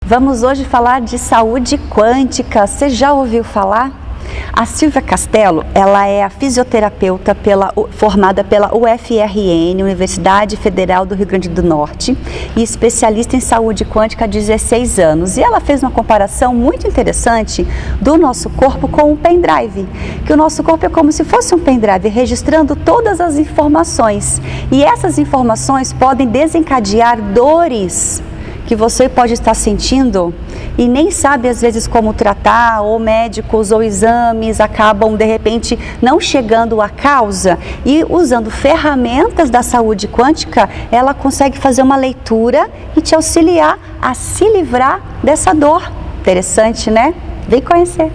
Vamos hoje falar de saúde quântica. Você já ouviu falar? A Silvia Castello, ela é a fisioterapeuta formada pela UFRN, Universidade Federal do Rio Grande do Norte, e especialista em saúde quântica há 16 anos. E ela fez uma comparação muito interessante do nosso corpo com um pendrive, que o nosso corpo é como se fosse um pendrive, registrando todas as informações. E essas informações podem desencadear dores que você pode estar sentindo e nem sabe às vezes como tratar, ou médicos ou exames acabam de repente não chegando à causa, e usando ferramentas da saúde quântica, ela consegue fazer uma leitura e te auxiliar a se livrar dessa dor. Interessante, né? Vem conhecer!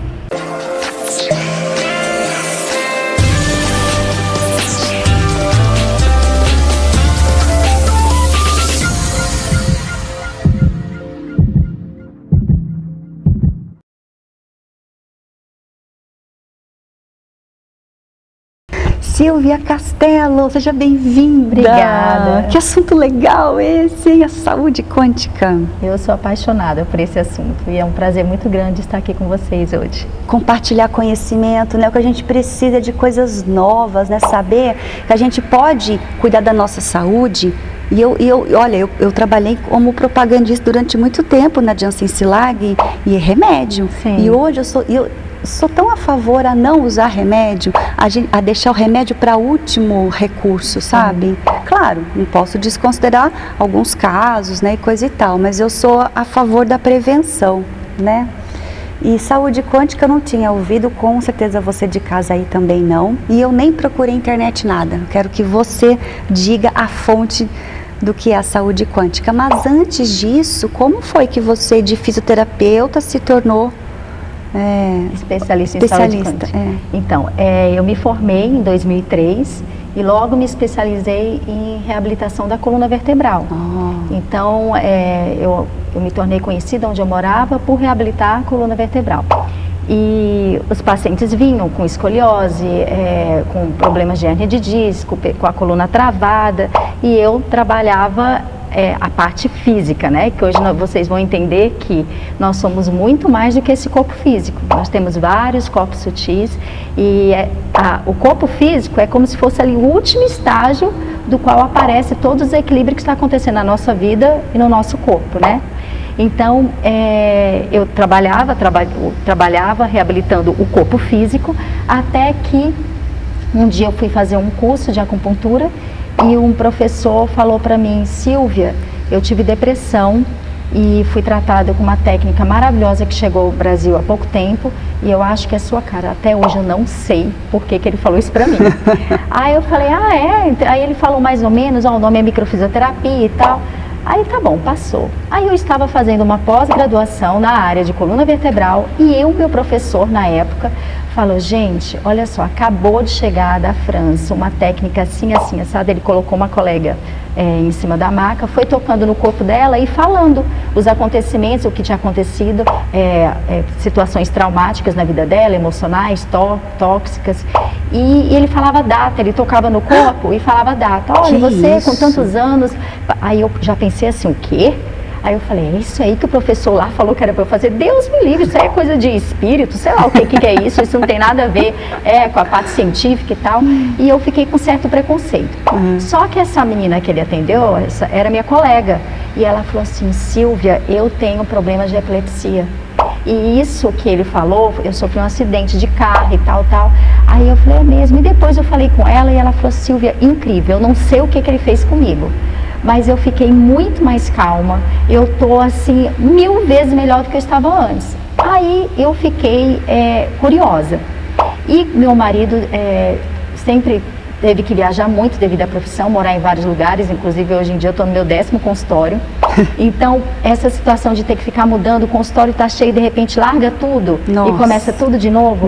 Silvia Castello, seja bem-vinda. Obrigada. Que assunto legal esse, hein? A saúde quântica. Eu sou apaixonada por esse assunto e é um prazer muito grande estar aqui com vocês hoje. Compartilhar conhecimento, né? O que a gente precisa de coisas novas, né? Saber que a gente pode cuidar da nossa saúde. E eu trabalhei como propagandista durante muito tempo na Janssen Cilag e remédio. Sim. E hoje eu sou tão a favor a não usar remédio, a deixar o remédio para último recurso, sabe? Claro, não posso desconsiderar alguns casos, né, e coisa e tal, mas eu sou a favor da prevenção, né? E saúde quântica eu não tinha ouvido, com certeza você de casa aí também não, e eu nem procurei internet nada. Eu quero que você diga a fonte do que é a saúde quântica. Mas antes disso, como foi que você de fisioterapeuta se tornou especialista em saúde quântica? Então, eu me formei em 2003 e logo me especializei em reabilitação da coluna vertebral. Então, eu me tornei conhecida onde eu morava por reabilitar a coluna vertebral. E os pacientes vinham com escoliose, com problemas de hérnia de disco, com a coluna travada, e eu trabalhava a parte física, né? Que hoje vocês vão entender que nós somos muito mais do que esse corpo físico. Nós temos vários corpos sutis e o corpo físico é como se fosse ali o último estágio do qual aparece todos os equilíbrios que está acontecendo na nossa vida e no nosso corpo, né? Então, eu trabalhava reabilitando o corpo físico, até que um dia eu fui fazer um curso de acupuntura e um professor falou para mim: Silvia, eu tive depressão e fui tratada com uma técnica maravilhosa que chegou ao Brasil há pouco tempo e eu acho que é sua cara. Até hoje eu não sei por que ele falou isso para mim. Aí eu falei: Aí ele falou mais ou menos, o nome é microfisioterapia e tal. Aí tá bom, passou. Aí eu estava fazendo uma pós-graduação na área de coluna vertebral e meu professor na época falou: gente, olha só, acabou de chegar da França uma técnica assim, assim, assada. Ele colocou uma colega em cima da maca, foi tocando no corpo dela e falando os acontecimentos, o que tinha acontecido, situações traumáticas na vida dela, emocionais, tóxicas. E ele falava data, ele tocava no corpo e falava data. Olha, você com tantos anos. Aí eu já pensei assim: o quê? Aí eu falei: é isso aí que o professor lá falou que era para eu fazer? Deus me livre, isso aí é coisa de espírito, sei lá o que é isso, isso não tem nada a ver com a parte científica e tal. E eu fiquei com certo preconceito. Só que essa menina que ele atendeu, era minha colega, e ela falou assim: Silvia, eu tenho problemas de epilepsia. E isso que ele falou, eu sofri um acidente de carro e tal. Aí eu falei: é mesmo? E depois eu falei com ela e ela falou: Silvia, incrível, eu não sei o que ele fez comigo, mas eu fiquei muito mais calma, eu tô assim 1000 vezes melhor do que eu estava antes. Aí eu fiquei curiosa. E meu marido sempre teve que viajar muito devido à profissão, morar em vários lugares, inclusive hoje em dia eu estou no meu 10º consultório. Então, essa situação de ter que ficar mudando, o consultório está cheio, de repente larga tudo. Nossa. E começa tudo de novo.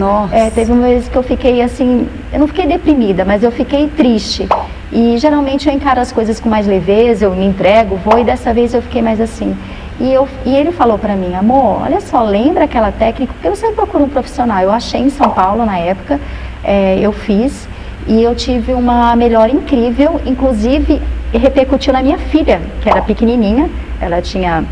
Teve uma vez que eu fiquei assim, eu não fiquei deprimida, mas eu fiquei triste. E geralmente eu encaro as coisas com mais leveza, eu me entrego, vou, e dessa vez eu fiquei mais assim. E ele falou para mim: amor, olha só, lembra aquela técnica? Porque eu sempre procuro um profissional. Eu achei em São Paulo na época, eu fiz. E eu tive uma melhora incrível, inclusive repercutiu na minha filha, que era pequenininha, ela tinha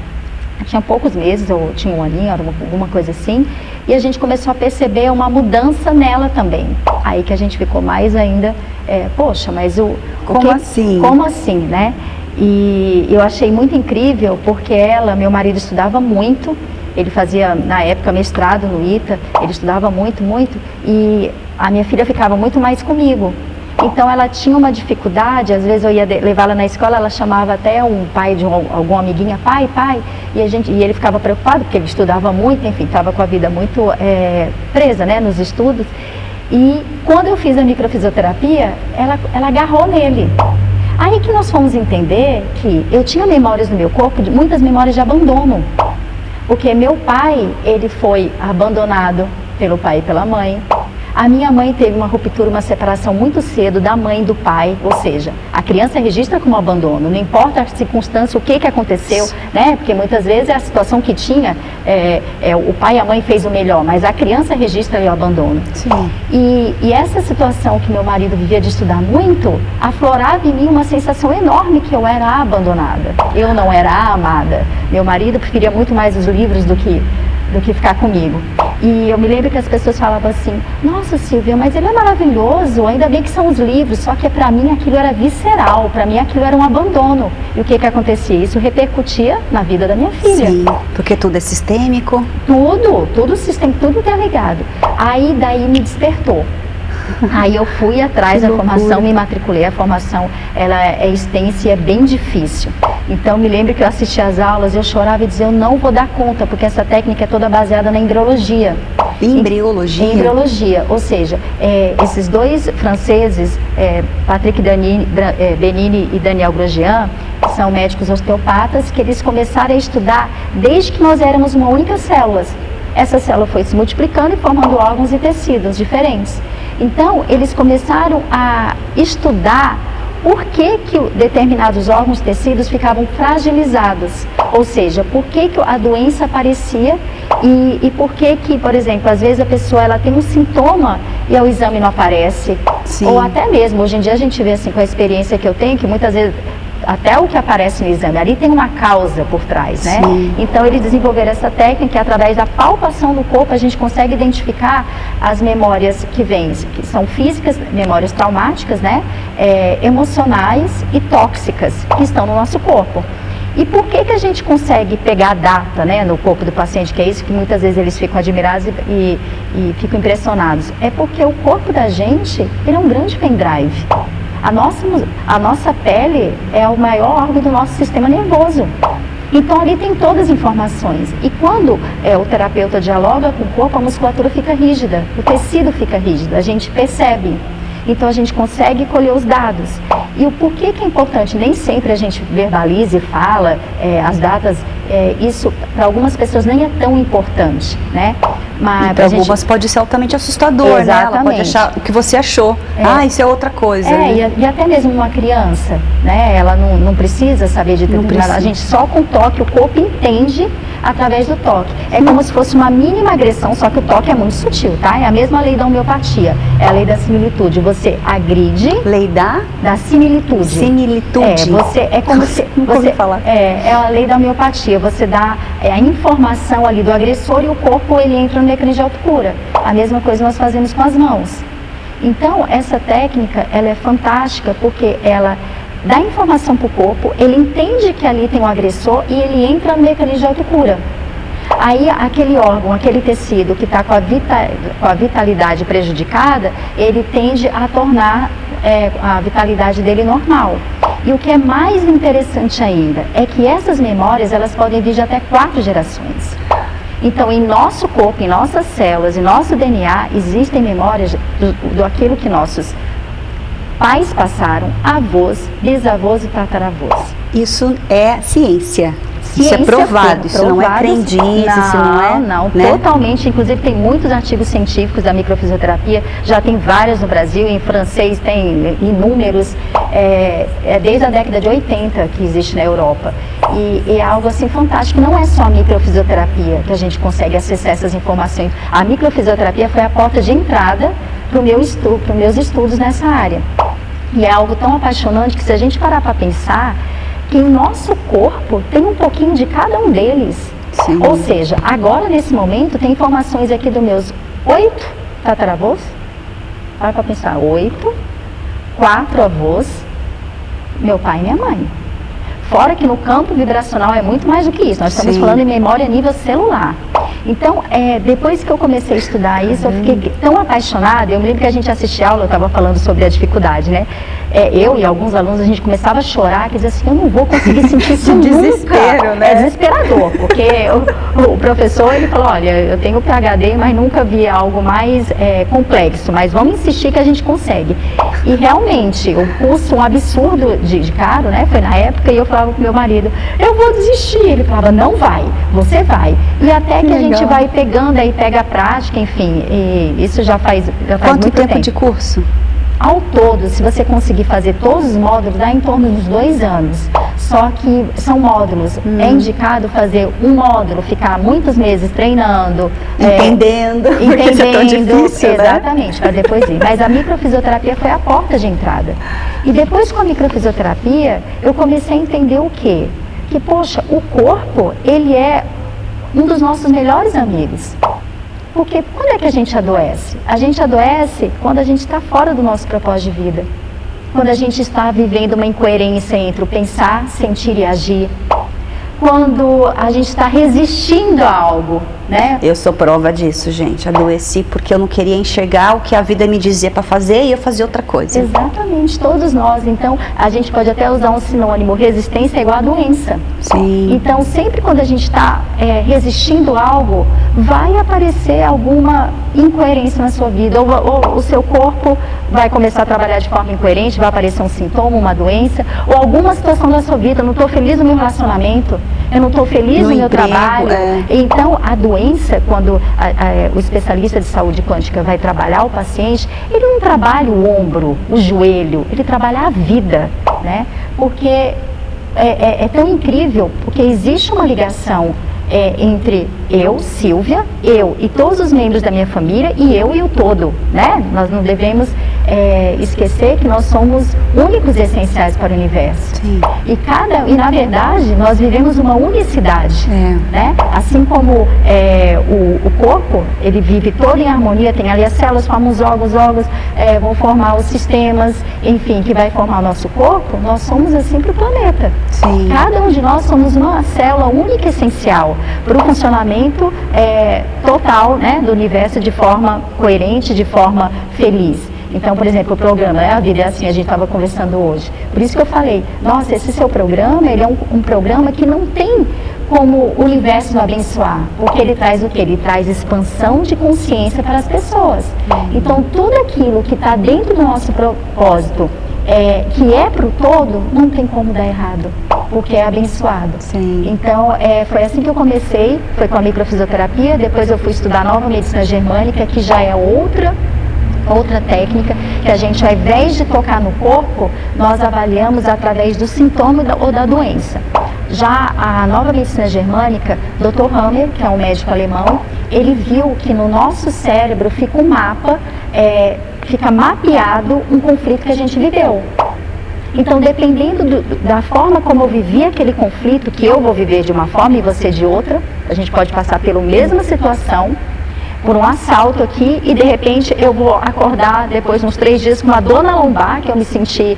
tinha poucos meses, ou tinha um aninho, alguma coisa assim, e a gente começou a perceber uma mudança nela também. Aí que a gente ficou mais ainda, poxa, mas como assim? Como assim, né? E eu achei muito incrível, porque meu marido estudava muito, ele fazia, na época, mestrado no ITA, ele estudava muito, muito, e a minha filha ficava muito mais comigo. Então ela tinha uma dificuldade, às vezes eu ia levá-la na escola, ela chamava até um pai de alguma amiguinha, pai, e ele ficava preocupado, porque ele estudava muito, enfim, estava com a vida muito presa, né, nos estudos. E quando eu fiz a microfisioterapia, ela agarrou nele. Aí que nós fomos entender que eu tinha memórias no meu corpo, muitas memórias de abandono. Porque meu pai, ele foi abandonado pelo pai e pela mãe. A minha mãe teve uma ruptura, uma separação muito cedo da mãe e do pai, ou seja, a criança registra como abandono, não importa a circunstância, o que aconteceu, né? Porque muitas vezes a situação que tinha, o pai e a mãe fez o melhor, mas a criança registra o abandono. Sim. E essa situação que meu marido vivia de estudar muito, aflorava em mim uma sensação enorme que eu era abandonada, eu não era amada. Meu marido preferia muito mais os livros do que ficar comigo. E eu me lembro que as pessoas falavam assim, nossa Silvia, mas ele é maravilhoso, ainda bem que são os livros, só que para mim aquilo era visceral, para mim aquilo era um abandono. E o que acontecia? Isso repercutia na vida da minha filha. Sim, porque tudo é sistêmico. Tudo sistêmico, tudo interligado. Aí daí me despertou. Aí eu fui atrás da formação, me matriculei. A formação, ela é extensa e é bem difícil. Então me lembro que eu assistia às aulas, eu chorava e dizia, eu não vou dar conta, porque essa técnica é toda baseada na embriologia. Embriologia? Embriologia, ou seja, esses dois franceses, Patrick Benini e Daniel Grosjean, são médicos osteopatas, que eles começaram a estudar desde que nós éramos uma única célula. Essa célula foi se multiplicando e formando órgãos e tecidos diferentes. Então, eles começaram a estudar por que determinados órgãos e tecidos ficavam fragilizados. Ou seja, por que a doença aparecia e por que, por exemplo, às vezes a pessoa ela tem um sintoma e o exame não aparece. Sim. Ou até mesmo, hoje em dia a gente vê assim, com a experiência que eu tenho, que muitas vezes até o que aparece no exame, ali tem uma causa por trás, né? Sim. Então eles desenvolveram essa técnica, e através da palpação do corpo a gente consegue identificar as memórias que vêm, que são físicas, memórias traumáticas, né? Emocionais e tóxicas que estão no nosso corpo. E por que a gente consegue pegar a data, né, no corpo do paciente, que é isso que muitas vezes eles ficam admirados e ficam impressionados? É porque o corpo da gente, ele é um grande pendrive. A nossa pele é o maior órgão do nosso sistema nervoso. Então ali tem todas as informações. E quando o terapeuta dialoga com o corpo, a musculatura fica rígida, o tecido fica rígido, a gente percebe. Então a gente consegue colher os dados. E o porquê que é importante? Nem sempre a gente verbaliza e fala as datas, isso para algumas pessoas nem é tão importante, né? Mas para algumas pode ser altamente assustador, exatamente, né? Ela pode achar o que você achou. Isso é outra coisa. Né? E até mesmo uma criança, né? Ela não precisa saber de determinado. A gente só com toque, o corpo entende através do toque. É como se fosse uma mínima agressão, só que o toque é muito sutil, tá? É a mesma lei da homeopatia, é a lei da similitude. Você agride. Lei da similitude. Similitude. É como se você falar. É a lei da homeopatia. Você dá a informação ali do agressor e o corpo ele entra no mecanismo de autocura. A mesma coisa nós fazemos com as mãos. Então essa técnica ela é fantástica porque ela dá informação para o corpo, ele entende que ali tem um agressor e ele entra no mecanismo de autocura. Aí aquele órgão, aquele tecido que está com a vitalidade prejudicada, ele tende a tornar a vitalidade dele normal. E o que é mais interessante ainda é que essas memórias elas podem vir de até 4 gerações. Então, em nosso corpo, em nossas células, em nosso DNA, existem memórias do aquilo que nossos pais passaram, avós, bisavós e tataravós. Isso é ciência. Ciência isso é provado, isso não é crendice, isso não é... Não, né? Totalmente, inclusive tem muitos artigos científicos da microfisioterapia, já tem vários no Brasil, em francês tem inúmeros, desde a década de 80 que existe na Europa. E é algo assim fantástico, não é só a microfisioterapia que a gente consegue acessar essas informações. A microfisioterapia foi a porta de entrada para os meus estudos nessa área. E é algo tão apaixonante que se a gente parar para pensar, que o nosso corpo tem um pouquinho de cada um deles. Sim. Ou seja, agora nesse momento tem informações aqui dos meus 8 tataravôs, para pensar, 8, 4 avós, meu pai e minha mãe. Fora que no campo vibracional é muito mais do que isso. Nós estamos falando em memória a nível celular. Então, depois que eu comecei a estudar isso, eu fiquei tão apaixonada. Eu me lembro que a gente assistia aula, eu estava falando sobre a dificuldade, né? Eu e alguns alunos, a gente começava a chorar, que dizia assim, eu não vou conseguir sentir isso nunca. Desespero, né? É desesperador, porque o professor, ele falou, olha, eu tenho PhD, mas nunca vi algo mais complexo, mas vamos insistir que a gente consegue. E realmente, o curso, um absurdo de caro, né? Foi na época, e eu falava com meu marido, eu vou desistir. Ele falava, não vai, você vai. E até que a gente vai pegando, aí pega a prática, enfim, e isso já faz Quanto muito tempo. De curso? Ao todo, se você conseguir fazer todos os módulos, dá em torno dos 2 anos. Só que são módulos. É indicado fazer um módulo, ficar muitos meses treinando. Entendendo, porque isso é tão difícil, exatamente, para depois ir. Mas a microfisioterapia foi a porta de entrada. E depois com a microfisioterapia, eu comecei a entender o quê? Que, poxa, o corpo, ele é um dos nossos melhores amigos. Porque quando é que a gente adoece? A gente adoece quando a gente está fora do nosso propósito de vida. Quando a gente está vivendo uma incoerência entre o pensar, sentir e agir. Quando a gente está resistindo a algo, né? Eu sou prova disso, gente. Adoeci porque eu não queria enxergar o que a vida me dizia para fazer e eu fazia outra coisa. Exatamente, todos nós. Então, a gente pode até usar um sinônimo, resistência é igual a doença. Sim. Então, sempre quando a gente está resistindo a algo, vai aparecer alguma incoerência na sua vida. Ou o seu corpo vai começar a trabalhar de forma incoerente, vai aparecer um sintoma, uma doença, ou alguma situação da sua vida. Eu não estou feliz no meu relacionamento, eu não estou feliz no meu trabalho. Então, a doença, quando o especialista de saúde quântica vai trabalhar o paciente, ele não trabalha o ombro, o joelho, ele trabalha a vida, né? Porque é tão incrível, porque existe uma ligação entre eu, Silvia, eu e todos os membros da minha família e eu e o todo, né? Nós não devemos esquecer que nós somos únicos e essenciais para o universo. Sim. E na verdade, nós vivemos uma unicidade, né? Assim como o corpo, ele vive todo em harmonia, tem ali as células, formam os órgãos vão formar os sistemas, enfim, que vai formar o nosso corpo, nós somos assim para o planeta. Sim. Cada um de nós somos uma célula única e essencial para o funcionamento total, né, do universo de forma coerente, de forma feliz. Então, por exemplo, o programa, A Vida é Assim, a gente estava conversando hoje. Por isso que eu falei, nossa, esse seu programa, ele é um programa que não tem como o universo nos abençoar, porque ele traz o quê? Ele traz expansão de consciência para as pessoas. Então, tudo aquilo que está dentro do nosso propósito, que é para o todo, não tem como dar errado, porque é abençoado. Sim. Então, foi assim que eu comecei, foi com a microfisioterapia, depois eu fui estudar nova medicina germânica, que já é outra técnica, que a gente, ao invés de tocar no corpo, nós avaliamos através do sintoma ou da doença. Já a nova medicina germânica, Dr. Hammer, que é um médico alemão, ele viu que no nosso cérebro fica um mapa, fica mapeado um conflito que a gente viveu. Então, dependendo da forma como eu vivi aquele conflito, que eu vou viver de uma forma e você de outra, a gente pode passar pela mesma situação, por um assalto aqui, e de repente eu vou acordar depois de uns 3 dias com uma dor na lombar, que eu me senti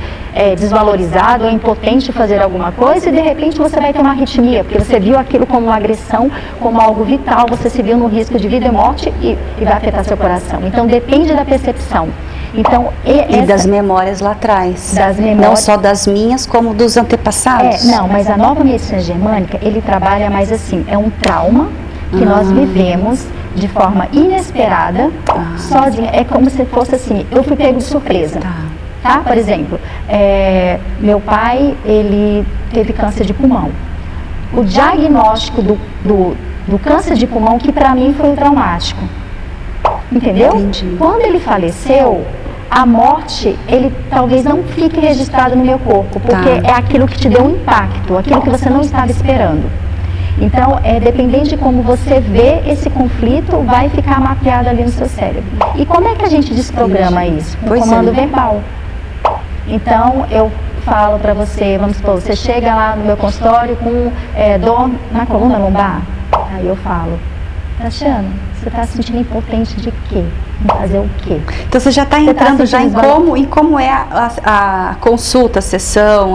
desvalorizado ou impotente de fazer alguma coisa, e de repente você vai ter uma arritmia, porque você viu aquilo como uma agressão, como algo vital, você se viu no risco de vida e morte e vai afetar seu coração. Então depende da percepção. Então, e das memórias lá atrás. Das memórias, não só das minhas, como dos antepassados. Não, mas a nova medicina germânica, ele trabalha mais assim, é um trauma que nós vivemos de forma inesperada, sozinha. É como se fosse assim, eu fui pego de surpresa. Tá? Por exemplo, meu pai, ele teve câncer de pulmão. O diagnóstico do câncer de pulmão, que para mim foi traumático. Entendeu? Entendi. Quando ele faleceu, a morte, ele talvez não fique registrado no meu corpo, porque é aquilo que te deu um impacto, aquilo que você não estava esperando. Então, dependendo de como você vê esse conflito, vai ficar mapeado ali no seu cérebro. E como é que a gente desprograma isso? Com comando verbal. Então, eu falo para você, vamos supor, você chega lá no meu consultório com dor na coluna lombar, aí eu falo, Tatiana, você está se sentindo impotente de quê? Em fazer o quê? Então você já está entrando já em como é a consulta, a sessão,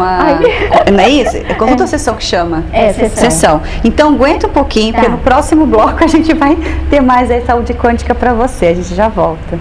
não é isso? É consulta ou sessão que chama? É, sessão. Então aguenta um pouquinho, porque no próximo bloco a gente vai ter mais aí saúde quântica para você. A gente já volta.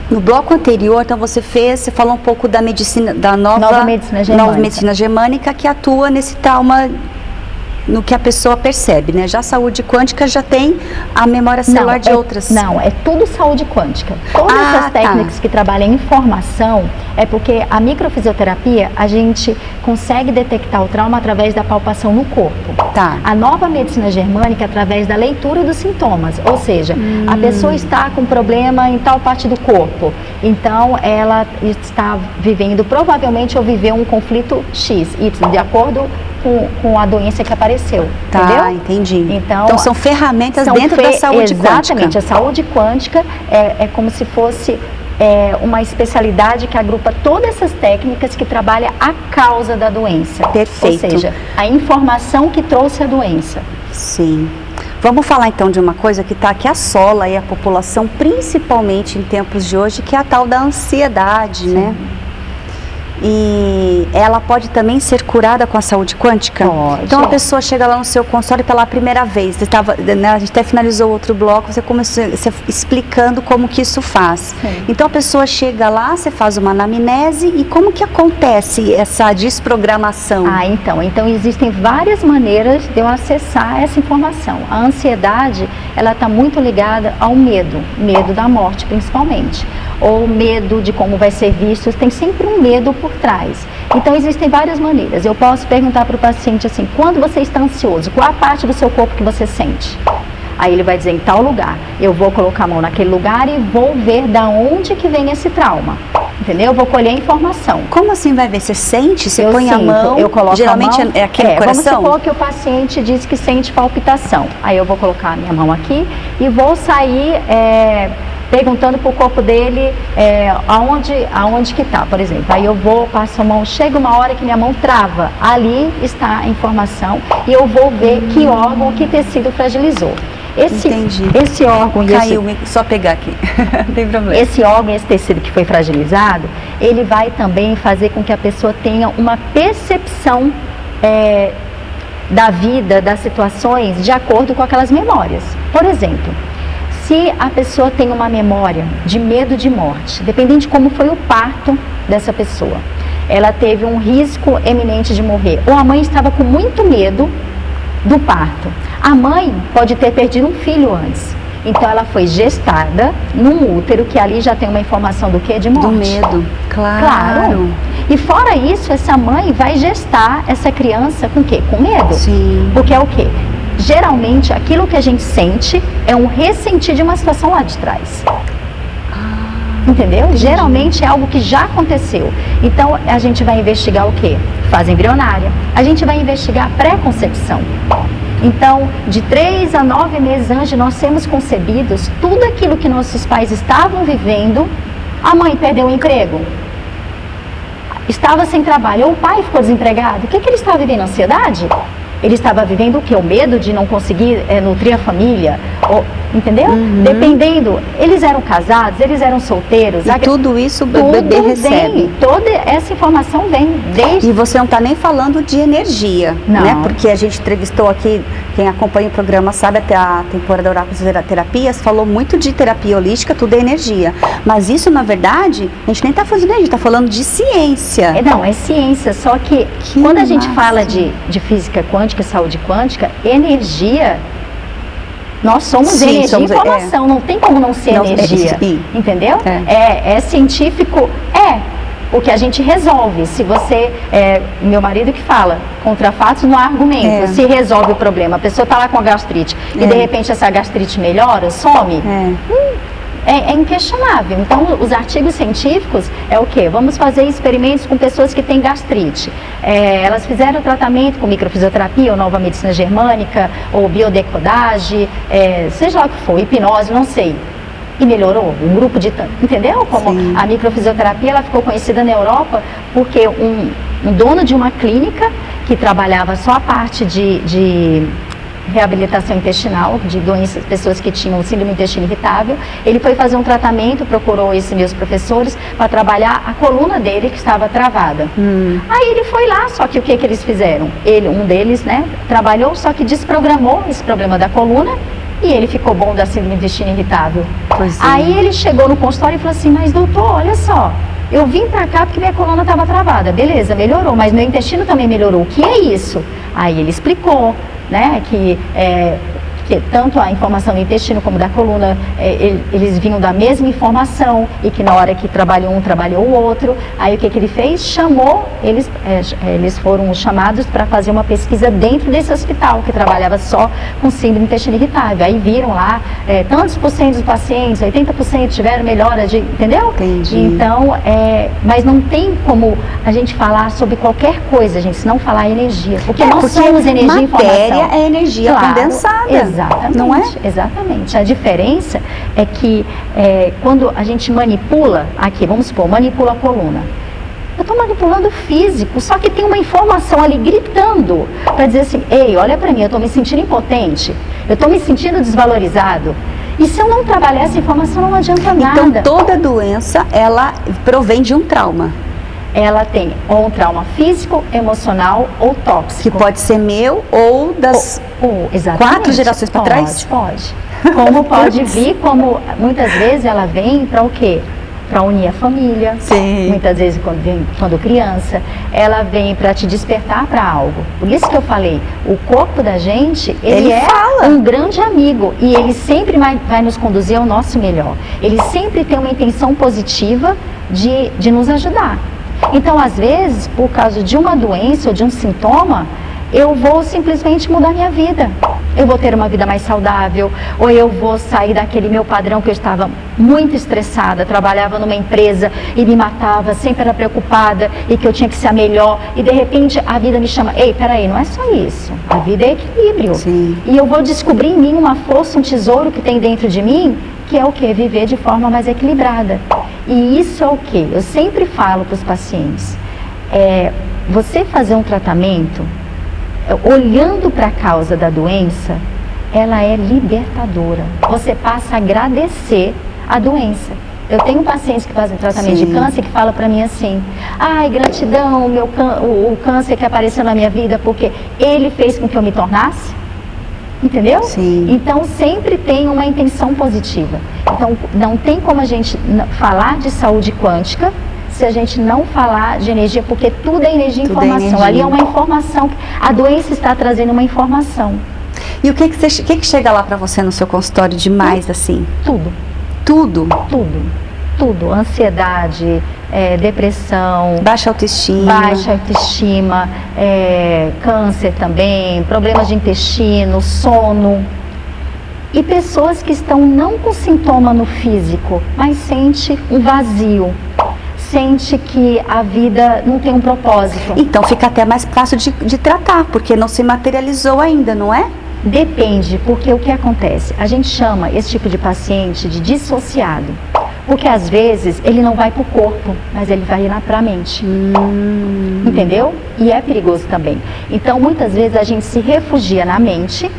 No bloco anterior, então você falou um pouco da medicina, da nova medicina germânica que atua nesse trauma, no que a pessoa percebe, né? Já a saúde quântica já tem a memória celular de outras. Não, é tudo saúde quântica. Todas as técnicas que trabalham em informação, é porque a microfisioterapia, a gente consegue detectar o trauma através da palpação no corpo. Tá. A nova medicina germânica, através da leitura dos sintomas, ou seja, a pessoa está com problema em tal parte do corpo, então ela está vivendo, provavelmente, ou viveu um conflito X, de acordo com a doença que apareceu, entendeu? Entendi. Então são ferramentas dentro da saúde quântica. Exatamente, a saúde quântica é como se fosse uma especialidade que agrupa todas essas técnicas que trabalha a causa da doença. Perfeito. Ou seja, a informação que trouxe a doença. Sim. Vamos falar então de uma coisa que assola aí a população, principalmente em tempos de hoje, que é a tal da ansiedade, Sim. né? E ela pode também ser curada com a saúde quântica? Pode. Então a pessoa chega lá no seu consultório pela primeira vez, a gente até finalizou outro bloco, você começou explicando como que isso faz. Sim. Então a pessoa chega lá, você faz uma anamnese e como que acontece essa desprogramação? Então existem várias maneiras de eu acessar essa informação. A ansiedade, ela está muito ligada ao medo da morte principalmente, ou medo de como vai ser visto, tem sempre um medo por trás. Então existem várias maneiras. Eu posso perguntar para o paciente assim, quando você está ansioso, qual a parte do seu corpo que você sente? Aí ele vai dizer em tal lugar. Eu vou colocar a mão naquele lugar e vou ver da onde que vem esse trauma. Entendeu? Eu vou colher informação. Como assim vai ver? Você sente? Você Eu põe sinto, a mão? eu coloco geralmente a mão, é aqui no coração? Vamos supor que o paciente diz que sente palpitação. Aí eu vou colocar a minha mão aqui e vou sair perguntando para o corpo dele aonde que está, por exemplo. Aí eu vou, passo a mão, chega uma hora que minha mão trava. Ali está a informação e eu vou ver que órgão, que tecido fragilizou. Esse órgão... Caiu, só pegar aqui, não tem problema. Esse órgão, esse tecido que foi fragilizado, ele vai também fazer com que a pessoa tenha uma percepção da vida, das situações, de acordo com aquelas memórias. Por exemplo, se a pessoa tem uma memória de medo de morte, dependendo de como foi o parto dessa pessoa, ela teve um risco eminente de morrer, ou a mãe estava com muito medo do parto. A mãe pode ter perdido um filho antes. Então ela foi gestada num útero que ali já tem uma informação do que? De morte. Do medo, claro. E fora isso, essa mãe vai gestar essa criança com o quê? Com medo. Sim. Porque é o quê? Geralmente aquilo que a gente sente é um ressentir de uma situação lá de trás. Entendeu? Entendi. Geralmente é algo que já aconteceu. Então a gente vai investigar o quê? Fase embrionária. A gente vai investigar a pré-concepção. Então, de 3 a 9 meses antes de nós sermos concebidos, tudo aquilo que nossos pais estavam vivendo, a mãe perdeu o emprego, estava sem trabalho, ou o pai ficou desempregado. O que ele estava vivendo? Ansiedade? Ele estava vivendo o quê? O medo de não conseguir nutrir a família, entendeu? Uhum. Dependendo, eles eram casados, eles eram solteiros. E tudo isso o bebê recebe. Toda essa informação vem desde... E você não está nem falando de energia, não, né? Porque a gente entrevistou aqui, quem acompanha o programa sabe, até a temporada Oráculos e Terapias, falou muito de terapia holística, tudo é energia. Mas isso, na verdade, a gente nem está falando de energia, está falando de ciência. Não, é ciência, só que quando a gente fala de física quântica, saúde quântica, energia, nós somos energia e informação, não tem como não ser energia, entendeu? É científico, o que a gente resolve. Se você, meu marido que fala, contra fatos não há argumento, se resolve o problema, a pessoa está lá com a gastrite e de repente essa gastrite melhora, some, é inquestionável. Então, os artigos científicos é o quê? Vamos fazer experimentos com pessoas que têm gastrite. Elas fizeram tratamento com microfisioterapia, ou nova medicina germânica, ou biodecodagem, seja lá o que for, hipnose, não sei. E melhorou. Um grupo de... Entendeu? Como Sim. A microfisioterapia, ela ficou conhecida na Europa porque um dono de uma clínica que trabalhava só a parte de reabilitação intestinal, de doenças, pessoas que tinham síndrome do intestino irritável, ele foi fazer um tratamento, procurou esses meus professores para trabalhar a coluna dele que estava travada. Aí ele foi lá, só que o que eles fizeram? Um deles, né, trabalhou, só que desprogramou esse problema da coluna e ele ficou bom da síndrome do intestino irritável. Aí ele chegou no consultório e falou assim, mas doutor, olha só, eu vim pra cá porque minha coluna estava travada, beleza, melhorou, mas meu intestino também melhorou, o que é isso? Aí ele explicou, né, que tanto a informação do intestino como da coluna, eles vinham da mesma informação e que na hora que trabalhou um, trabalhou o outro. Aí o que ele fez? Chamou, eles foram chamados para fazer uma pesquisa dentro desse hospital, que trabalhava só com síndrome do intestino irritável. Aí viram lá, tantos por cento dos pacientes, 80% tiveram melhora de, entendeu? Entendi. Então, mas não tem como a gente falar sobre qualquer coisa, gente, se não falar energia. Porque nós somos energia e informação. Matéria é energia condensada. Exatamente, não é? Exatamente. A diferença é que quando a gente manipula, aqui, vamos supor, manipula a coluna. Eu estou manipulando o físico, só que tem uma informação ali gritando para dizer assim, ei, olha para mim, eu estou me sentindo impotente, eu estou me sentindo desvalorizado. E se eu não trabalhar essa informação, não adianta nada. Então toda doença, ela provém de um trauma. Ela tem ou um trauma físico, emocional ou tóxico. Que pode ser meu ou das 4 gerações para trás? Pode. Como pode vir, como muitas vezes ela vem para o quê? Para unir a família. Sim. Muitas vezes quando criança, ela vem para te despertar para algo. Por isso que eu falei, o corpo da gente, ele fala. Um grande amigo e ele sempre vai nos conduzir ao nosso melhor. Ele sempre tem uma intenção positiva de nos ajudar. Então, às vezes, por causa de uma doença ou de um sintoma, eu vou simplesmente mudar minha vida. eu vou ter uma vida mais saudável, ou eu vou sair daquele meu padrão que eu estava muito estressada, trabalhava numa empresa e me matava, sempre era preocupada e que eu tinha que ser a melhor, e de repente a vida me chama, ei, peraí, não é só isso, a vida é equilíbrio. Sim. E eu vou descobrir em mim uma força, um tesouro que tem dentro de mim, que é o quê? Viver de forma mais equilibrada. E isso é o quê? Eu sempre falo para os pacientes, você fazer um tratamento olhando para a causa da doença, ela é libertadora. Você passa a agradecer a doença. Eu tenho pacientes que fazem tratamento de câncer que falam para mim assim, ai, gratidão, o câncer que apareceu na minha vida porque ele fez com que eu me tornasse. Entendeu? Sim. Então sempre tem uma intenção positiva. Então não tem como a gente falar de saúde quântica se a gente não falar de energia, porque tudo é energia e informação. Ali é uma informação, a doença está trazendo uma informação. E o que chega lá para você no seu consultório demais, assim? Tudo. Tudo? Tudo. Ansiedade, depressão. Baixa autoestima. Câncer também, problemas de intestino, sono. E pessoas que estão não com sintoma no físico, mas sente um vazio. Sente que a vida não tem um propósito. Então fica até mais fácil de tratar, porque não se materializou ainda, não é? Depende, porque o que acontece? A gente chama esse tipo de paciente de dissociado. Porque às vezes ele não vai para o corpo, mas ele vai para a mente. Entendeu? E é perigoso também. Então muitas vezes a gente se refugia na mente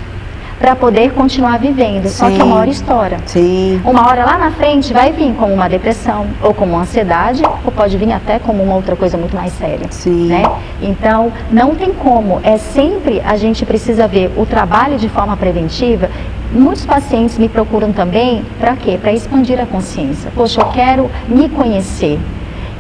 para poder continuar vivendo, só que uma hora estoura. Sim. Uma hora lá na frente vai vir como uma depressão, ou como uma ansiedade, ou pode vir até como uma outra coisa muito mais séria. Sim. Né? Então, não tem como, sempre a gente precisa ver o trabalho de forma preventiva. Muitos pacientes me procuram também, para quê? Para expandir a consciência. Poxa, eu quero me conhecer.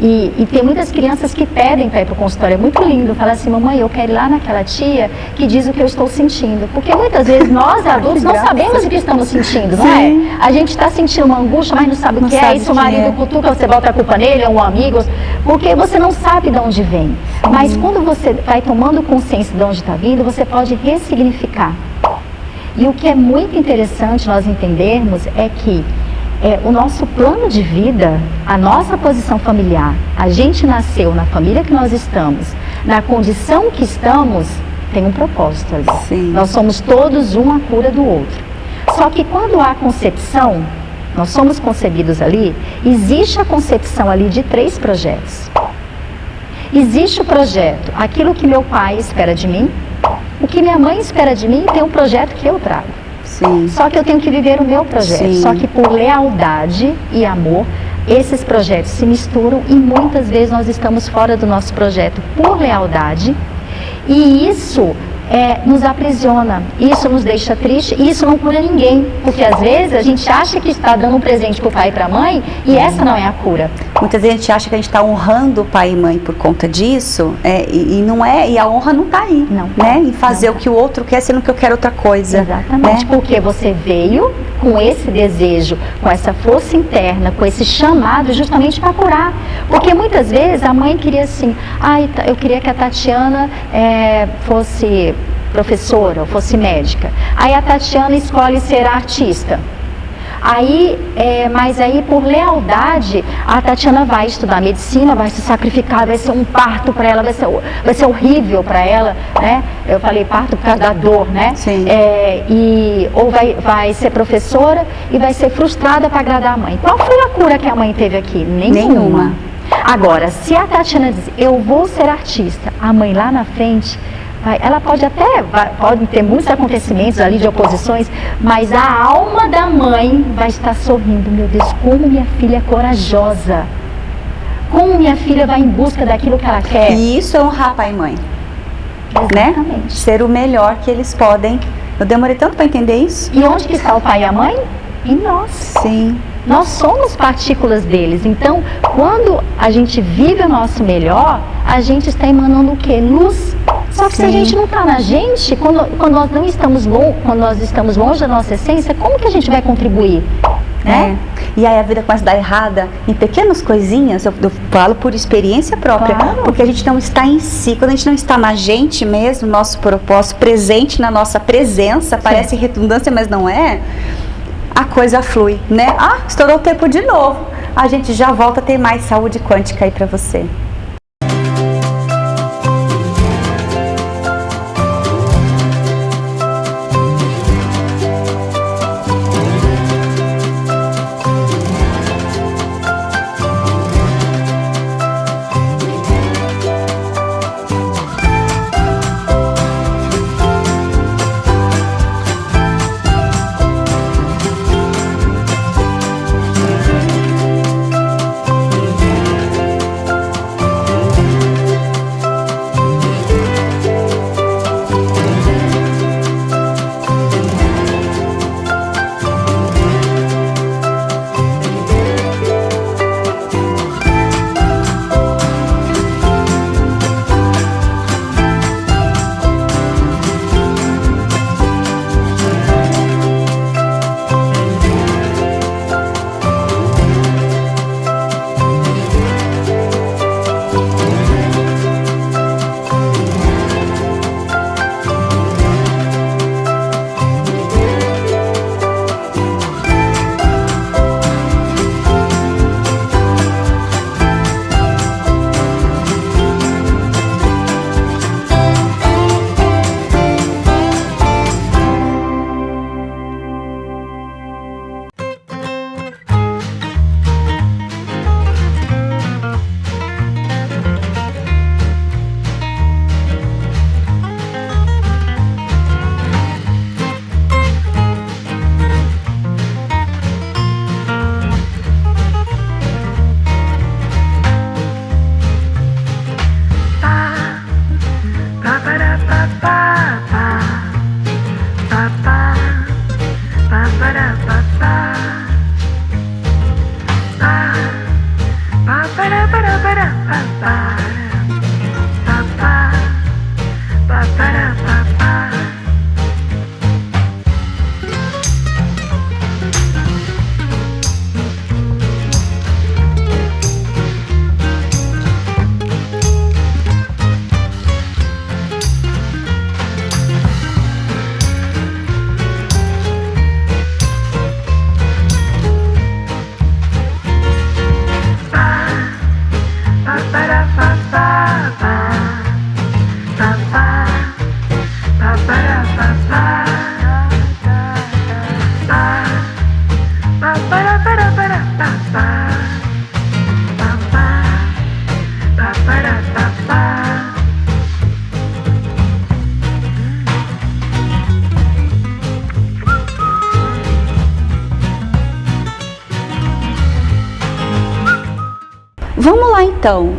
E tem muitas crianças que pedem para ir para o consultório, é muito lindo, fala assim, mamãe, eu quero ir lá naquela tia que diz o que eu estou sentindo, porque muitas vezes nós adultos não sabemos o que estamos sentindo, não é? A gente está sentindo uma angústia, mas não sabe o que é, e se o marido cutuca, você bota a culpa nele, ou um amigo, porque você não sabe de onde vem. Mas quando você vai tomando consciência de onde está vindo, você pode ressignificar. E o que é muito interessante nós entendermos é que o nosso plano de vida, a nossa posição familiar, a gente nasceu na família que nós estamos, na condição que estamos, tem um propósito ali. Sim. Nós somos todos um a cura do outro. Só que quando há concepção, nós somos concebidos ali, existe a concepção ali de 3 projetos. Existe o projeto, aquilo que meu pai espera de mim, o que minha mãe espera de mim, tem um projeto que eu trago. Sim. Só que eu tenho que viver o meu projeto. Sim. Só que por lealdade e amor, esses projetos se misturam e muitas vezes nós estamos fora do nosso projeto por lealdade. E isso nos aprisiona, isso nos deixa triste e isso não cura ninguém. Porque às vezes a gente acha que está dando um presente para o pai e para a mãe e essa não é a cura. Muitas vezes a gente acha que a gente está honrando o pai e mãe por conta disso, e não é, e a honra não está aí, não, né? Em fazer o que o outro quer, sendo que eu quero outra coisa. Exatamente, né? Porque você veio com esse desejo, com essa força interna, com esse chamado justamente para curar. Porque muitas vezes a mãe queria assim, eu queria que a Tatiana fosse professora ou fosse médica. Aí a Tatiana escolhe ser artista. Mas aí por lealdade a Tatiana vai estudar medicina, vai se sacrificar, vai ser um parto para ela, vai ser horrível para ela, né? Eu falei parto por causa da dor, né? Sim. Ou vai ser professora e vai ser frustrada para agradar a mãe. Qual foi a cura que a mãe teve aqui? Nenhuma. Agora, se a Tatiana diz, eu vou ser artista, a mãe lá na frente, ela pode ter muitos acontecimentos ali de oposições, mas a alma da mãe vai estar sorrindo. Meu Deus, como minha filha é corajosa. Como minha filha vai em busca daquilo que ela quer. E isso é honrar pai e mãe. Exatamente. Né? Ser o melhor que eles podem. Eu demorei tanto para entender isso. E onde que está o pai e a mãe? Em nós. Sim. Nós somos partículas deles. Então, quando a gente vive o nosso melhor, a gente está emanando o quê? Luz. Só que se a gente não está na gente, quando nós estamos longe da nossa essência, como que a gente vai contribuir? né? E aí a vida começa a dar errada em pequenas coisinhas, eu falo por experiência própria, Claro. porque a gente não está em si, quando a gente não está na gente mesmo, nosso propósito, presente na nossa presença, parece redundância, mas não é, a coisa flui, né? Ah, estourou o tempo de novo, a gente já volta a ter mais saúde quântica aí para você. Vamos lá então,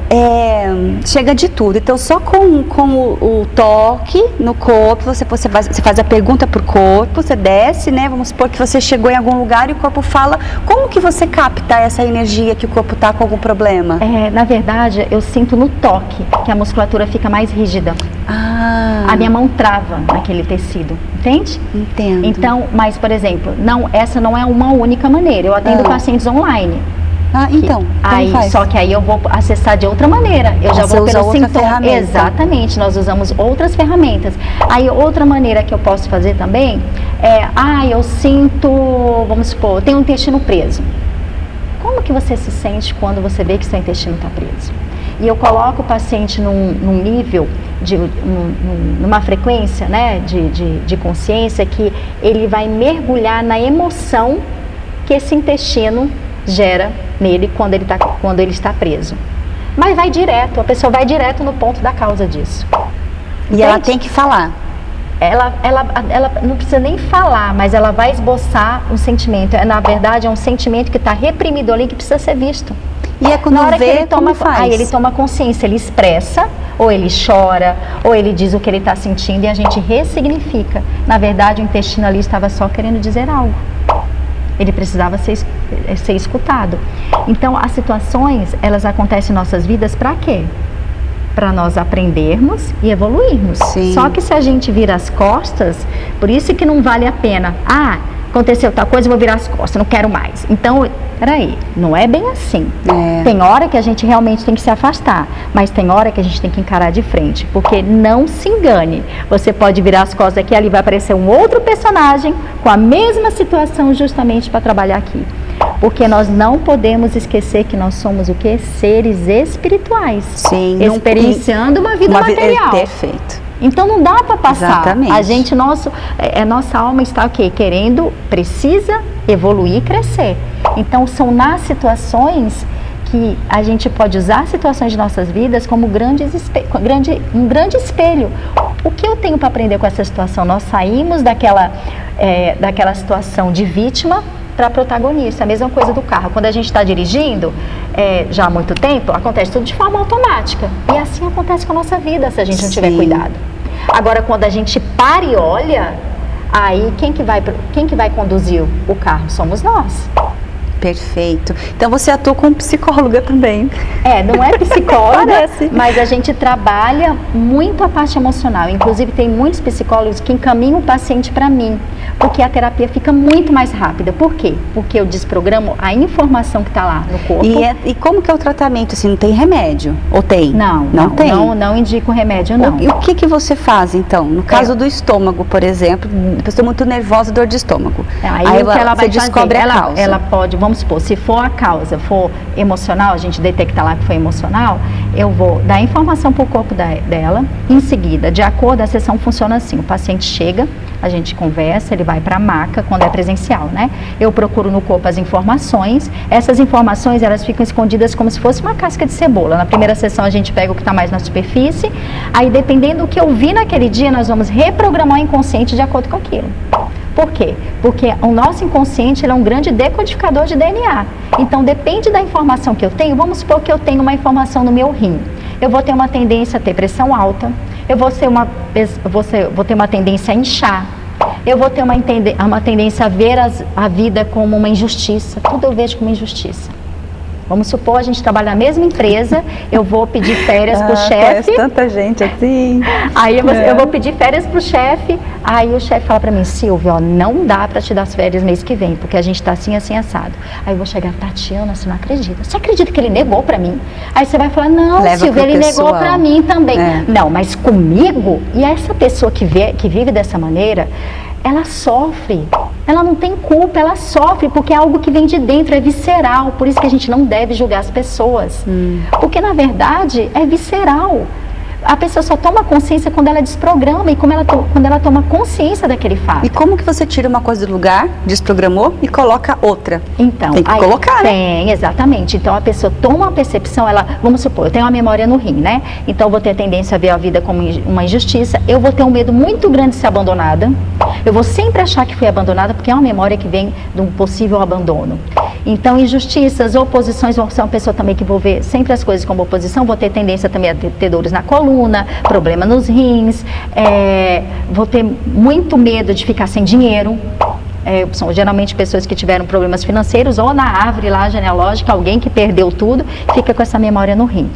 chega de tudo, então só com o toque no corpo, você faz a pergunta pro corpo, você desce, né, vamos supor que você chegou em algum lugar e o corpo fala, como que você capta essa energia que o corpo está com algum problema? Na verdade, eu sinto no toque que a musculatura fica mais rígida. A minha mão trava naquele tecido, entende? Entendo. Então, mas por exemplo, essa não é uma única maneira, eu atendo pacientes online. Então Só que aí eu vou acessar de outra maneira. Eu já vou pelo sintoma. Exatamente, nós usamos outras ferramentas. Aí outra maneira que eu posso fazer também eu sinto, vamos supor, eu tenho um intestino preso. Como que você se sente quando você vê que seu intestino está preso? E eu coloco o paciente num nível, numa frequência, né, de consciência, que ele vai mergulhar na emoção que esse intestino gera nele quando ele está preso. Mas vai direto, a pessoa vai direto no ponto da causa disso. E ela tem que falar. Ela não precisa nem falar, mas ela vai esboçar um sentimento. Na verdade, é um sentimento que está reprimido ali, que precisa ser visto. E é quando na hora que ele toma, faz? Aí ele toma consciência, ele expressa, ou ele chora, ou ele diz o que ele está sentindo e a gente ressignifica. Na verdade, o intestino ali estava só querendo dizer algo. Ele precisava ser escutado. Então, as situações, elas acontecem em nossas vidas para quê? Para nós aprendermos e evoluirmos. Sim. Só que se a gente vira as costas, por isso que não vale a pena. aconteceu tal coisa, eu vou virar as costas, não quero mais. Então, peraí, não é bem assim. Tem hora que a gente realmente tem que se afastar, mas tem hora que a gente tem que encarar de frente, porque não se engane, você pode virar as costas aqui, ali vai aparecer um outro personagem com a mesma situação justamente para trabalhar aqui. Porque nós não podemos esquecer que nós somos o quê? Seres espirituais. Sim. Experienciando uma vida material. Perfeito. Então não dá para passar. Exatamente. A gente, nossa alma está o quê? precisa evoluir e crescer. Então são nas situações que a gente pode usar situações de nossas vidas como um grande espelho. O que eu tenho para aprender com essa situação? Nós saímos daquela situação de vítima para protagonista. A mesma coisa do carro. Quando a gente está dirigindo, já há muito tempo, acontece tudo de forma automática. E assim acontece com a nossa vida, se a gente não tiver cuidado. Agora, quando a gente para e olha, aí quem que vai conduzir o carro? Somos nós. Perfeito. Então você atua como psicóloga também. Não é psicóloga, mas a gente trabalha muito a parte emocional. Inclusive tem muitos psicólogos que encaminham o paciente para mim, porque a terapia fica muito mais rápida. Por quê? Porque eu desprogramo a informação que está lá no corpo. E como que é o tratamento? Assim, não tem remédio? Ou tem? Não tem? Não indico remédio, não. O que você faz, então? No caso do estômago, por exemplo, a pessoa muito nervosa, dor de estômago. Aí o que ela vai descobre fazer? a causa. Ela pode, vamos supor, se for a causa, for emocional, a gente detectar lá que foi emocional, eu vou dar informação para o corpo dela. Em seguida, de acordo, a sessão funciona assim, o paciente chega, a gente conversa, ele vai para a maca, quando é presencial, né? Eu procuro no corpo as informações, essas informações, elas ficam escondidas como se fosse uma casca de cebola. Na primeira sessão a gente pega o que está mais na superfície, aí dependendo do que eu vi naquele dia, nós vamos reprogramar o inconsciente de acordo com aquilo. Por quê? Porque o nosso inconsciente ele é um grande decodificador de DNA. Então, depende da informação que eu tenho. Vamos supor que eu tenho uma informação no meu rim. Eu vou ter uma tendência a ter pressão alta. Eu vou ter uma tendência a inchar. Eu vou ter uma tendência a ver a vida como uma injustiça. Tudo eu vejo como injustiça. Vamos supor, a gente trabalha na mesma empresa, eu vou pedir férias para o chefe. Tanta gente assim. Aí eu vou pedir férias para o chefe, aí o chefe fala para mim, Silvia, não dá para te dar as férias mês que vem, porque a gente está assim, assim, assado. Aí eu vou chegar, Tatiana, você não acredita. Você acredita que ele negou para mim? Aí você vai falar, não, Silvia, ele negou para mim também. Não, mas comigo, e essa pessoa que vive dessa maneira, ela sofre, ela não tem culpa, ela sofre porque é algo que vem de dentro, é visceral, por isso que a gente não deve julgar as pessoas, porque na verdade é visceral. A pessoa só toma consciência quando ela desprograma e quando ela toma consciência daquele fato. E como que você tira uma coisa do lugar, desprogramou e coloca outra? Então, tem que colocar, né? Tem, exatamente. Então a pessoa toma uma percepção, vamos supor, eu tenho uma memória no rim, né? Então eu vou ter a tendência a ver a vida como uma injustiça, eu vou ter um medo muito grande de ser abandonada, eu vou sempre achar que fui abandonada porque é uma memória que vem de um possível abandono. Então, injustiças, oposições, vou ser uma pessoa também que vou ver sempre as coisas como oposição, vou ter tendência também a ter dores na coluna, problema nos rins, vou ter muito medo de ficar sem dinheiro. São geralmente pessoas que tiveram problemas financeiros ou na árvore lá genealógica, alguém que perdeu tudo, fica com essa memória no rim.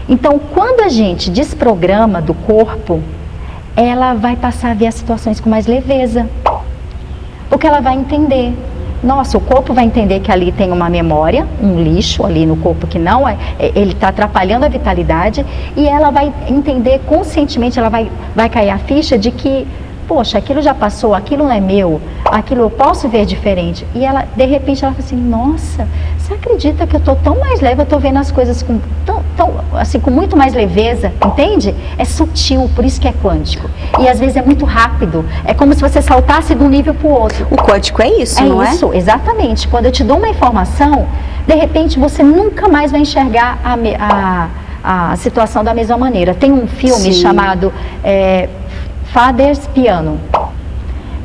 Então, quando a gente desprograma do corpo, ela vai passar a ver as situações com mais leveza, porque ela vai entender. Nossa, o corpo vai entender que ali tem uma memória, um lixo ali no corpo que não ele está atrapalhando a vitalidade, e ela vai entender conscientemente, ela vai cair a ficha de que, poxa, aquilo já passou, aquilo não é meu, aquilo eu posso ver diferente. E ela, de repente, ela fala assim, nossa, você acredita que eu estou tão mais leve, eu estou vendo as coisas com muito mais leveza, entende? É sutil, por isso que é quântico. E às vezes é muito rápido, é como se você saltasse de um nível para o outro. O quântico é isso, não é? É isso, exatamente. Quando eu te dou uma informação, de repente você nunca mais vai enxergar a situação da mesma maneira. Tem um filme chamado Father's Piano.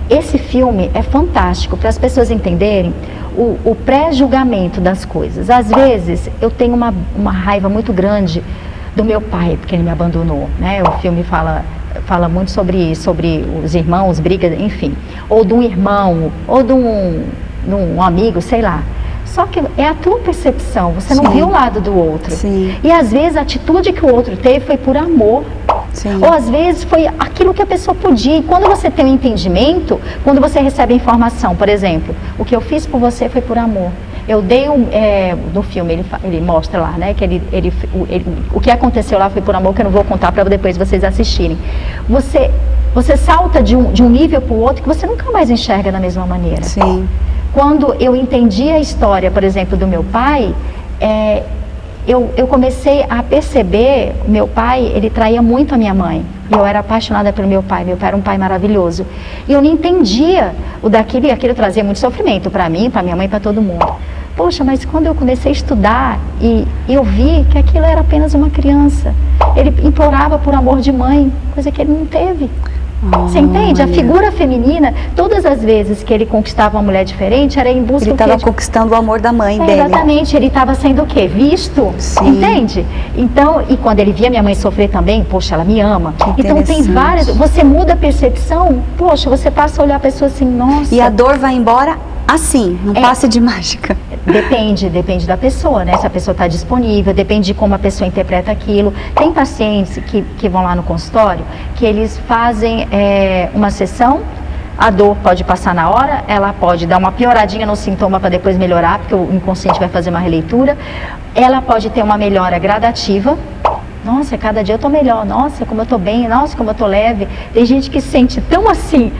Esse filme é fantástico para as pessoas entenderem o pré-julgamento das coisas. Às vezes eu tenho uma raiva muito grande do meu pai, porque ele me abandonou, né? O filme fala muito sobre os irmãos, brigas, enfim. Ou de um irmão, ou de um amigo, sei lá. Só que é a tua percepção, você não viu o lado do outro. Sim. E às vezes a atitude que o outro teve foi por amor. Sim. Ou às vezes foi aquilo que a pessoa podia. E quando você tem um entendimento, quando você recebe a informação, por exemplo, o que eu fiz por você foi por amor. Eu dei no filme, ele mostra lá, né, que o que aconteceu lá foi por amor, que eu não vou contar para depois vocês assistirem. Você salta de um nível para o outro que você nunca mais enxerga da mesma maneira. Sim. Quando eu entendi a história, por exemplo, do meu pai, eu comecei a perceber, meu pai, ele traía muito a minha mãe. E eu era apaixonada pelo meu pai era um pai maravilhoso. E eu não entendia daquilo, e aquilo trazia muito sofrimento para mim, para minha mãe, para todo mundo. Poxa, mas quando eu comecei a estudar e eu vi que aquilo era apenas uma criança, ele implorava por amor de mãe, coisa que ele não teve. Você entende? A figura feminina, todas as vezes que ele conquistava uma mulher diferente, era em busca Ele estava conquistando o amor da mãe dele. Exatamente, ele estava sendo o quê? Visto. Sim. Entende? Então, e quando ele via minha mãe sofrer também, poxa, ela me ama. Então tem várias, você muda a percepção, poxa, você passa a olhar a pessoa assim, nossa. E a dor vai embora assim, não passa de mágica. Depende da pessoa, né? Se a pessoa está disponível, depende de como a pessoa interpreta aquilo. Tem pacientes que vão lá no consultório, que eles fazem uma sessão, a dor pode passar na hora, ela pode dar uma pioradinha no sintoma para depois melhorar, porque o inconsciente vai fazer uma releitura. Ela pode ter uma melhora gradativa. Nossa, cada dia eu tô melhor, nossa, como eu tô bem, nossa, como eu tô leve. Tem gente que se sente tão assim,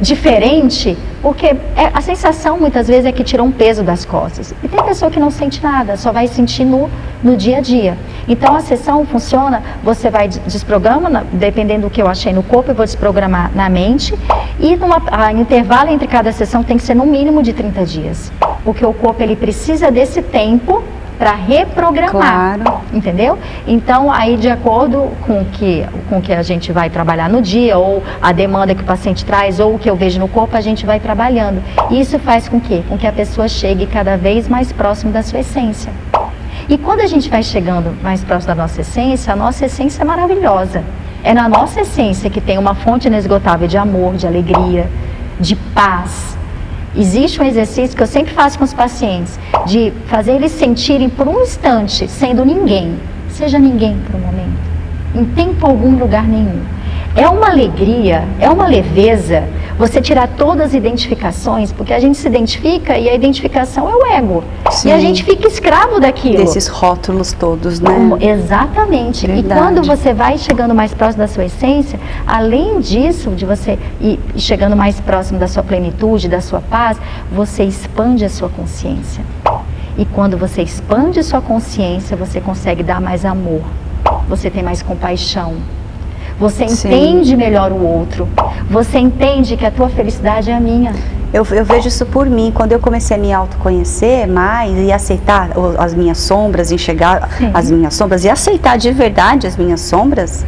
diferente, porque a sensação muitas vezes é que tirou um peso das costas. E tem pessoa que não sente nada, só vai sentir no dia a dia. Então a sessão funciona, você vai desprograma, dependendo do que eu achei no corpo, eu vou desprogramar na mente. E o intervalo entre cada sessão tem que ser no mínimo de 30 dias. Porque o corpo ele precisa desse tempo para reprogramar, claro. Entendeu? Então, aí de acordo com o que a gente vai trabalhar no dia, ou a demanda que o paciente traz, ou o que eu vejo no corpo, a gente vai trabalhando. Isso faz com que a pessoa chegue cada vez mais próximo da sua essência. E quando a gente vai chegando mais próximo da nossa essência, a nossa essência é maravilhosa. É na nossa essência que tem uma fonte inesgotável de amor, de alegria, de paz. Existe um exercício que eu sempre faço com os pacientes, de fazer eles sentirem por um instante, sendo ninguém, seja ninguém por um momento, em tempo algum, lugar nenhum. É uma alegria, é uma leveza, você tirar todas as identificações, porque a gente se identifica e a identificação é o ego. Sim. E a gente fica escravo daquilo. Desses rótulos todos, né? Exatamente. Verdade. E quando você vai chegando mais próximo da sua essência, além disso, de você ir chegando mais próximo da sua plenitude, da sua paz, você expande a sua consciência. E quando você expande a sua consciência, você consegue dar mais amor. Você tem mais compaixão. Você entende melhor o outro. Você entende que a tua felicidade é a minha. Eu vejo isso por mim. Quando eu comecei a me autoconhecer mais e aceitar as minhas sombras, enxergar as minhas sombras e aceitar de verdade as minhas sombras,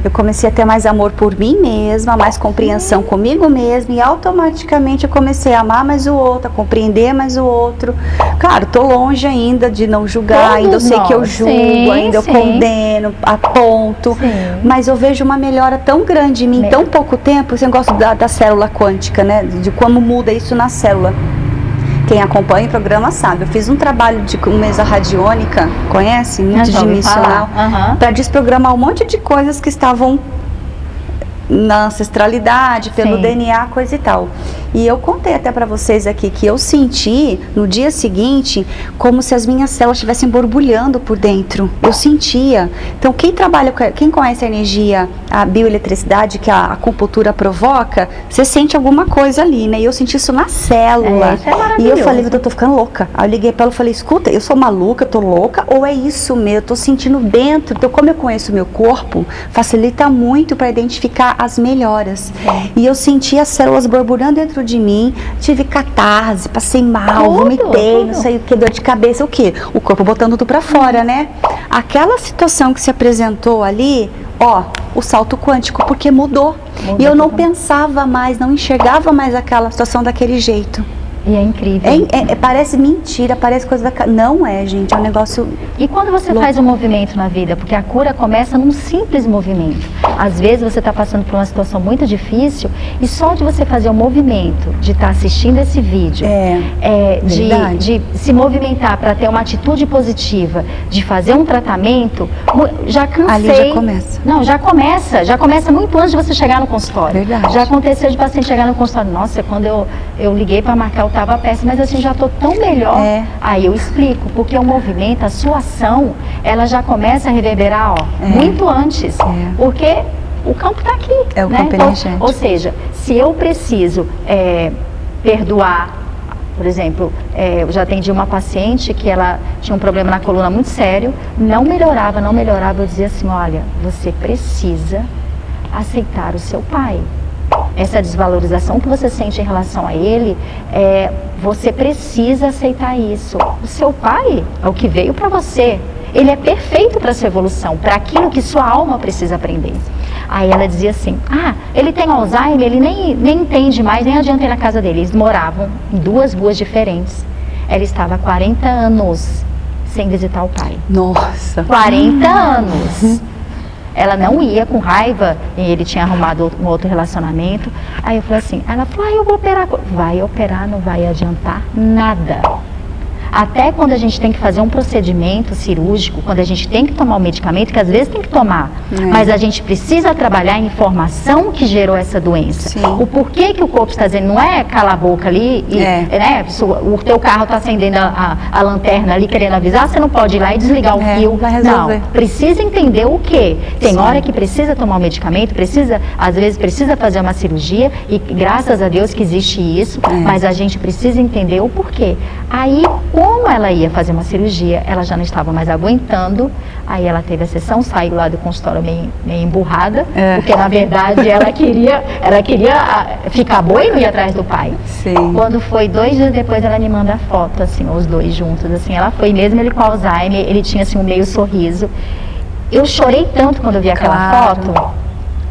eu comecei a ter mais amor por mim mesma, mais compreensão comigo mesma, e automaticamente eu comecei a amar mais o outro, a compreender mais o outro. Claro, tô longe ainda de não julgar, ainda eu sei que eu julgo, ainda eu condeno, aponto, mas eu vejo uma melhora tão grande em mim em tão pouco tempo. Você gosta da célula quântica, né? De como muda isso na célula. Quem acompanha o programa sabe, eu fiz um trabalho de mesa radiônica, conhece? Multidimensional, para desprogramar um monte de coisas que estavam na ancestralidade, pelo DNA, coisa e tal. E eu contei até para vocês aqui que eu senti no dia seguinte como se as minhas células estivessem borbulhando por dentro. Eu sentia. Então quem conhece a energia, a bioeletricidade que a acupuntura provoca, você sente alguma coisa ali, né? E eu senti isso na célula. Isso é maravilhoso. E eu falei, eu tô ficando louca. Aí eu liguei para ela e falei, escuta, eu sou maluca, eu tô louca, ou é isso mesmo? Eu tô sentindo dentro. Então, como eu conheço o meu corpo, facilita muito para identificar as melhoras. E eu senti as células borbulhando dentro de mim, tive catarse, passei mal, vomitei, não sei o que, dor de cabeça, o que? O corpo botando tudo pra fora, né? Aquela situação que se apresentou ali, o salto quântico, porque mudou. E eu não pensava mais, não enxergava mais aquela situação daquele jeito. E é incrível. Parece mentira, parece coisa da... Não é, gente, é um negócio... E quando você faz um movimento na vida, porque a cura começa num simples movimento. Às vezes você está passando por uma situação muito difícil e só de você fazer um movimento, de estar assistindo esse vídeo, de se movimentar para ter uma atitude positiva, de fazer um tratamento, já cansei. Ali já começa. Não, já começa muito antes de você chegar no consultório. Verdade. Já aconteceu de paciente chegar no consultório, nossa, quando eu liguei para marcar, eu estava péssima, mas assim, já estou tão melhor. Aí eu explico, porque o movimento, a sua ação, ela já começa a reverberar, muito antes. Porque o campo está aqui. É o campo energético. Ou seja, se eu preciso perdoar, por exemplo, eu já atendi uma paciente que ela tinha um problema na coluna muito sério, não melhorava, eu dizia assim, olha, você precisa aceitar o seu pai. Essa desvalorização que você sente em relação a ele, você precisa aceitar isso. O seu pai é o que veio para você. Ele é perfeito para a sua evolução, para aquilo que sua alma precisa aprender. Aí ela dizia assim, ele tem Alzheimer, ele nem entende mais, nem adianta ir na casa dele. Eles moravam em 2 ruas diferentes. Ela estava há 40 anos sem visitar o pai. Nossa! 40 anos! Ela não ia, com raiva, e ele tinha arrumado um outro relacionamento. Aí eu falei assim, ela falou, eu vou operar. Vai operar, não vai adiantar nada. Até quando a gente tem que fazer um procedimento cirúrgico, quando a gente tem que tomar um medicamento, que às vezes tem que tomar, mas a gente precisa trabalhar a informação que gerou essa doença. Sim. O porquê que o corpo está dizendo, não é cala a boca ali, o teu carro está acendendo a lanterna ali querendo avisar, você não pode ir lá e desligar o fio. Não, precisa entender o quê? Tem hora que precisa tomar um medicamento, às vezes precisa fazer uma cirurgia, e graças a Deus que existe isso, mas a gente precisa entender o porquê. Aí, como ela ia fazer uma cirurgia, ela já não estava mais aguentando, aí ela teve a sessão, saiu lá do consultório meio emburrada, porque na verdade ela queria ficar boa e não ir atrás do pai. Sim. Quando foi 2 dias depois, ela me manda a foto, assim, os dois juntos, assim, ela foi mesmo, ele com Alzheimer, ele tinha assim um meio sorriso. Eu chorei tanto quando eu vi aquela foto,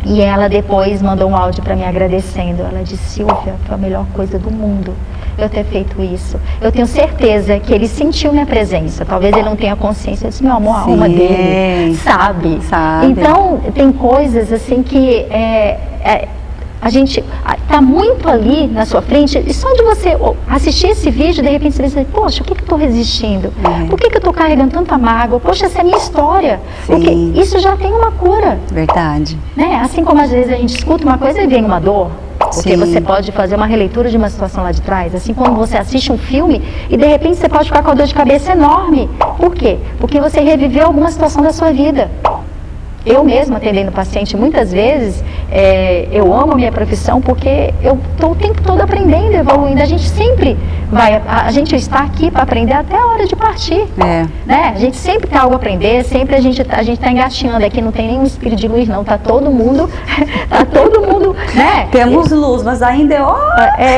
e ela depois mandou um áudio para mim agradecendo. Ela disse, Silvia, foi a melhor coisa do mundo eu ter feito isso. Eu tenho certeza que ele sentiu minha presença. Talvez ele não tenha consciência. Eu disse, meu amor, a alma dele sabe. Então, tem coisas assim que a gente está muito ali na sua frente, e só de você assistir esse vídeo, de repente você vai dizer, poxa, o que eu estou resistindo? Por que eu estou carregando tanta mágoa? Poxa, essa é a minha história. Porque isso já tem uma cura. Verdade. Né? Assim como às vezes a gente escuta uma coisa e vem uma dor, porque você pode fazer uma releitura de uma situação lá de trás, assim como você assiste um filme e de repente você pode ficar com a dor de cabeça enorme. Por quê? Porque você reviveu alguma situação da sua vida. Eu mesma atendendo paciente, muitas vezes, eu amo a minha profissão porque eu estou o tempo todo aprendendo, evoluindo. A gente sempre a gente está aqui para aprender até a hora de partir. Né? A gente sempre tem algo a aprender, sempre a gente está engatinhando. Aqui não tem nenhum espírito de luz, não. Está todo mundo, né? Temos luz, mas ainda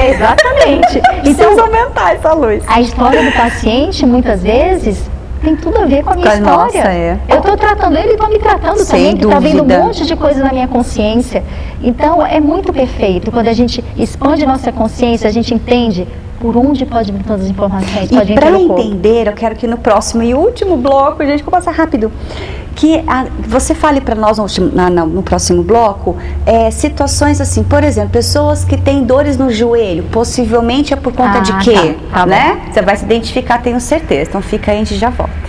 exatamente. Então, precisa aumentar essa luz. A história do paciente, muitas vezes, tem tudo a ver com a minha história. Nossa, Eu estou tratando ele e estou me tratando também, que está vendo um monte de coisa na minha consciência. Então, é muito perfeito. Quando a gente expande nossa consciência, a gente entende por onde pode vir todas as informações. E para entender, eu quero que no próximo e último bloco, a gente vai passar rápido, que você fale para nós no próximo bloco, situações assim, por exemplo, pessoas que têm dores no joelho, possivelmente é por conta de quê? Tá né? Você vai se identificar, tenho certeza. Então fica aí, a gente já volta.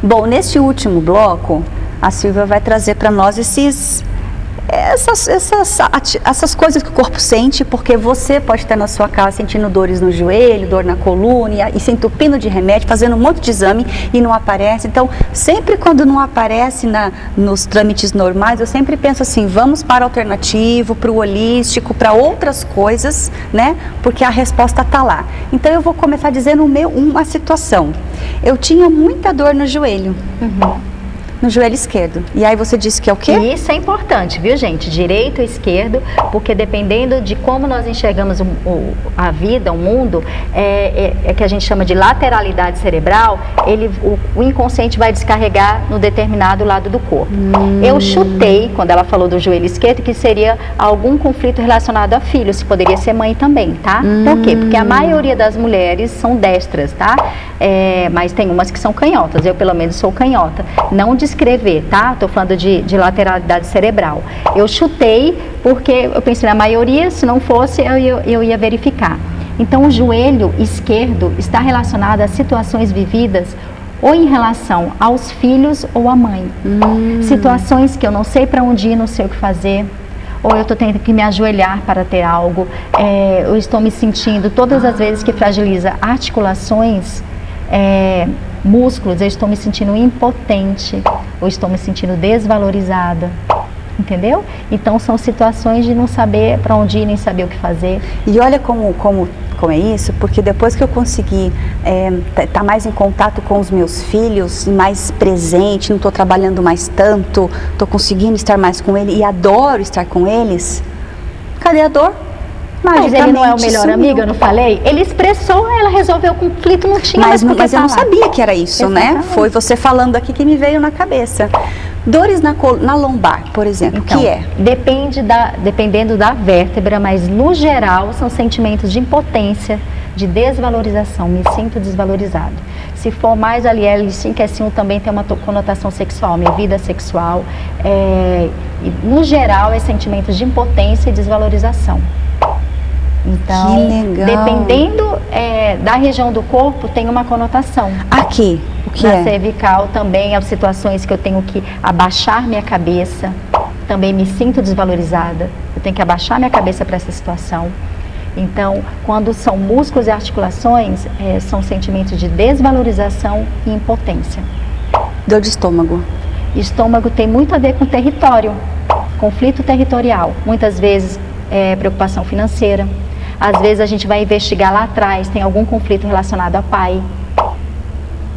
Bom, neste último bloco, a Silvia vai trazer para nós essas coisas que o corpo sente, porque você pode estar na sua casa sentindo dores no joelho, dor na coluna e se entupindo de remédio, fazendo um monte de exame e não aparece. Então, sempre quando não aparece nos trâmites normais, eu sempre penso assim, vamos para o alternativo, para o holístico, para outras coisas, né? Porque a resposta está lá. Então, eu vou começar dizendo uma situação. Eu tinha muita dor no joelho. No joelho esquerdo. E aí você disse que é o quê? E isso é importante, viu, gente? Direito ou esquerdo, porque dependendo de como nós enxergamos a vida, o mundo, é que a gente chama de lateralidade cerebral, o inconsciente vai descarregar no determinado lado do corpo. Eu chutei, quando ela falou do joelho esquerdo, que seria algum conflito relacionado a filhos, poderia ser mãe também, tá? Por quê? Porque a maioria das mulheres são destras, tá? Mas tem umas que são canhotas, eu pelo menos sou canhota. Não descrever, tá? Estou falando de lateralidade cerebral. Eu chutei porque eu pensei na maioria, se não fosse eu ia verificar. Então o joelho esquerdo está relacionado a situações vividas ou em relação aos filhos ou à mãe. Situações que eu não sei para onde ir, não sei o que fazer, ou eu estou tendo que me ajoelhar para ter algo, eu estou me sentindo, todas as vezes que fragiliza articulações, músculos, eu estou me sentindo impotente, ou estou me sentindo desvalorizada, entendeu? Então são situações de não saber para onde ir, nem saber o que fazer. E olha como é isso, porque depois que eu consegui estar mais em contato com os meus filhos, mais presente, não estou trabalhando mais tanto, estou conseguindo estar mais com ele e adoro estar com eles, cadê a dor? Mas ele não é o melhor amigo, eu não falei? Ele expressou, ela resolveu o conflito, não tinha mais mas eu não sabia que era isso, né? Foi você falando aqui que me veio na cabeça. Dores na lombar, por exemplo, então, o que é? Dependendo da vértebra, mas no geral são sentimentos de impotência, de desvalorização, me sinto desvalorizado. Se for mais ali, L5, S1 também tem uma conotação sexual, minha vida sexual. No geral, é sentimentos de impotência e desvalorização. Então, dependendo da região do corpo, tem uma conotação. Aqui, o que na cervical também, as situações que eu tenho que abaixar minha cabeça, também me sinto desvalorizada, eu tenho que abaixar minha cabeça para essa situação. Então, quando são músculos e articulações, são sentimentos de desvalorização e impotência. Dor de estômago. Estômago tem muito a ver com território, conflito territorial. Muitas vezes, preocupação financeira. Às vezes a gente vai investigar lá atrás, tem algum conflito relacionado a pai,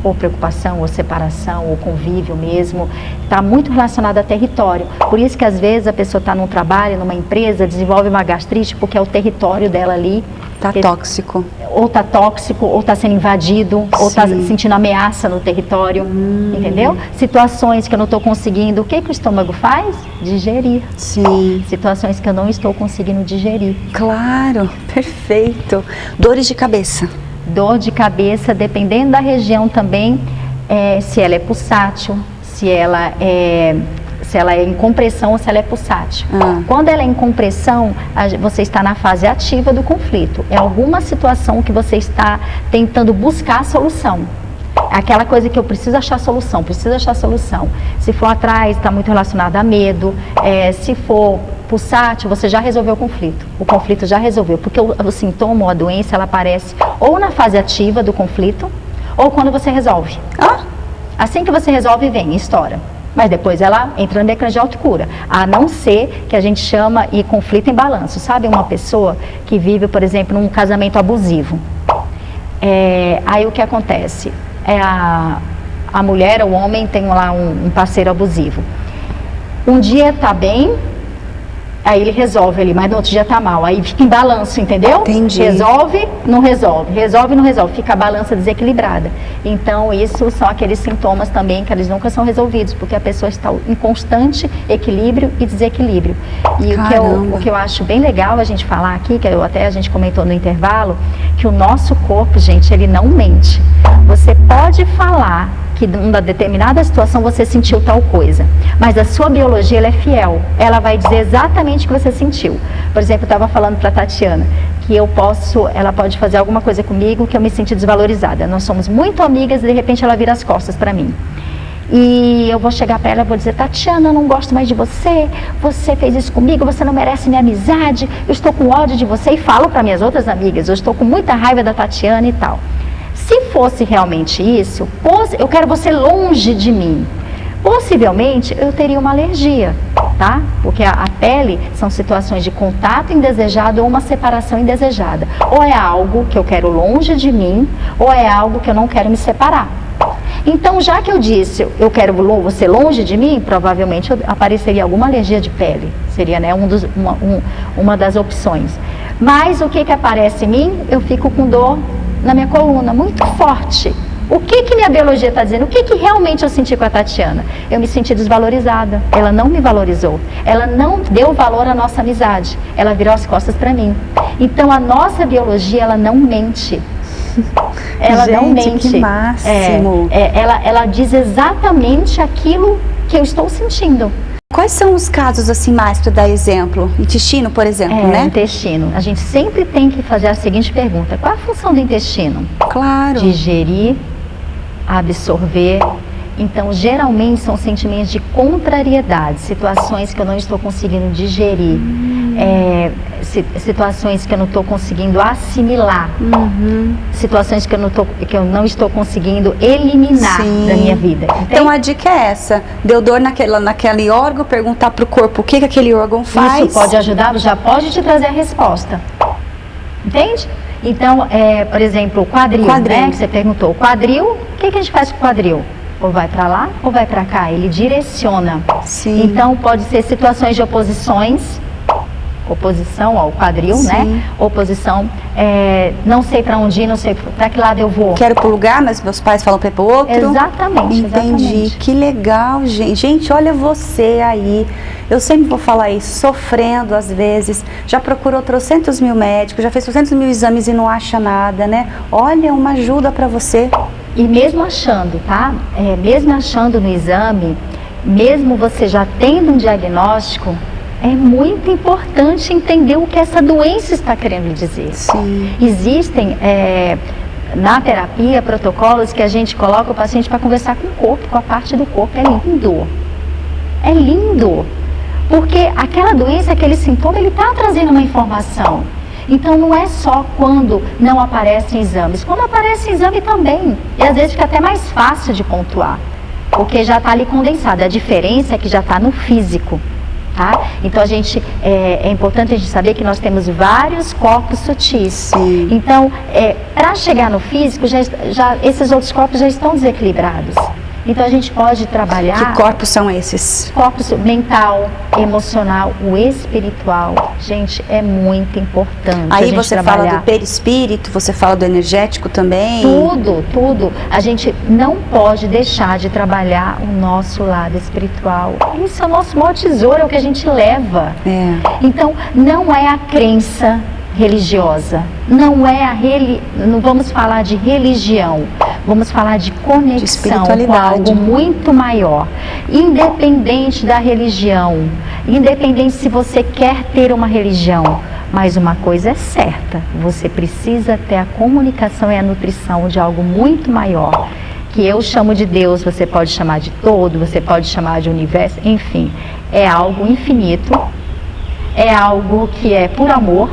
ou preocupação, ou separação, ou convívio mesmo, está muito relacionado a território. Por isso que às vezes a pessoa está num trabalho, numa empresa, desenvolve uma gastrite, porque é o território dela ali. Está tóxico. Ou está tóxico, ou está sendo invadido, ou está sentindo ameaça no território, entendeu? Situações que eu não estou conseguindo, o que o estômago faz? Digerir. Sim. Situações que eu não estou conseguindo digerir. Claro, perfeito. Dores de cabeça. Dor de cabeça, dependendo da região também, se ela é pulsátil, se ela é em compressão ou se ela é pulsátil. Quando ela é em compressão, você está na fase ativa do conflito. É alguma situação que você está tentando buscar a solução. Aquela coisa que eu preciso achar solução, Se for atrás, está muito relacionado a medo. Se for pulsátil, você já resolveu o conflito já resolveu, porque o sintoma ou a doença, ela aparece ou na fase ativa do conflito, ou quando você resolve. Assim que você resolve, vem, estoura. Mas depois ela entra no mecanismo de autocura, a não ser que a gente chama de conflito em balanço. Sabe uma pessoa que vive, por exemplo, num casamento abusivo? Aí o que acontece? A mulher ou o homem tem lá um parceiro abusivo. Um dia tá bem, aí ele resolve ali, mas no outro dia tá mal. Aí fica em balanço, entendeu? Entendi. Resolve, não resolve. Fica a balança desequilibrada. Então, isso são aqueles sintomas também que eles nunca são resolvidos, porque a pessoa está em constante equilíbrio e desequilíbrio. E o que eu acho bem legal a gente falar aqui, que até a gente comentou no intervalo, que o nosso corpo, gente, ele não mente. Você pode falar que numa determinada situação você sentiu tal coisa, mas a sua biologia ela é fiel, ela vai dizer exatamente o que você sentiu. Por exemplo, eu estava falando para a Tatiana que ela pode fazer alguma coisa comigo que eu me senti desvalorizada. Nós somos muito amigas e de repente ela vira as costas para mim. E eu vou chegar para ela e vou dizer: Tatiana, eu não gosto mais de você, você fez isso comigo, você não merece minha amizade, eu estou com ódio de você. E falo para minhas outras amigas: eu estou com muita raiva da Tatiana e tal. Se fosse realmente isso, eu quero você longe de mim. Possivelmente eu teria uma alergia, tá? Porque a pele são situações de contato indesejado ou uma separação indesejada. Ou é algo que eu quero longe de mim, ou é algo que eu não quero me separar. Então, já que eu disse, eu quero você longe de mim, provavelmente apareceria alguma alergia de pele. Seria, né, uma das opções. Mas o que aparece em mim? Eu fico com dor na minha coluna, muito forte. O que minha biologia está dizendo? O que realmente eu senti com a Tatiana? Eu me senti desvalorizada. Ela não me valorizou. Ela não deu valor à nossa amizade. Ela virou as costas para mim. Então, a nossa biologia, ela não mente. Ela Gente, não mente. Que máximo. Ela diz exatamente aquilo que eu estou sentindo. Quais são os casos assim mais para dar exemplo? Intestino, por exemplo, né? Intestino. A gente sempre tem que fazer a seguinte pergunta: qual a função do intestino? Claro. Digerir, absorver. Então, geralmente são sentimentos de contrariedade, situações que eu não estou conseguindo digerir, situações que eu não estou conseguindo assimilar, situações que eu não estou conseguindo eliminar da minha vida. Entende? Então, a dica é essa: deu dor naquele órgão, perguntar para o corpo o que aquele órgão faz. Isso pode ajudar, já pode te trazer a resposta. Entende? Então, por exemplo, o quadril, né, que você perguntou. O quadril, o que a gente faz com o quadril? Ou vai para lá ou vai para cá, ele direciona. Sim. Então pode ser situações de oposição ao quadril, Sim. né? Oposição, não sei para onde ir, não sei para que lado eu vou. Quero para o lugar, mas meus pais falam para ir para o outro. Exatamente. Entendi. Exatamente. Que legal, gente. Gente, olha você aí. Eu sempre vou falar isso, sofrendo às vezes. Já procurou 300.000 médicos, já fez 300.000 exames e não acha nada, né? Olha, uma ajuda para você. E mesmo achando, tá? Mesmo achando no exame, mesmo você já tendo um diagnóstico, é muito importante entender o que essa doença está querendo dizer. Sim. Existem, na terapia, protocolos que a gente coloca o paciente para conversar com o corpo, com a parte do corpo. É lindo. É lindo. Porque aquela doença, aquele sintoma, ele está trazendo uma informação. Então, não é só quando não aparecem exames. Quando aparece exame também. E às vezes fica até mais fácil de pontuar. Porque já está ali condensado. A diferença é que já está no físico. Tá? Então, é importante a gente saber que nós temos vários corpos sutis. Sim. Então, para chegar no físico, esses outros corpos já estão desequilibrados. Então, a gente pode trabalhar... Que corpos são esses? Corpos mental, emocional, o espiritual. Gente, é muito importante. Aí a gente você trabalhar. Fala do perispírito, você fala do energético também? Tudo. A gente não pode deixar de trabalhar o nosso lado espiritual. Isso é o nosso maior tesouro, é o que a gente leva. Então, não é a crença religiosa, não vamos falar de religião, vamos falar de conexão com algo muito maior, independente da religião, independente se você quer ter uma religião, mas uma coisa é certa, você precisa ter a comunicação e a nutrição de algo muito maior, que eu chamo de Deus, você pode chamar de todo, você pode chamar de universo, enfim, é algo infinito, é algo que é por amor,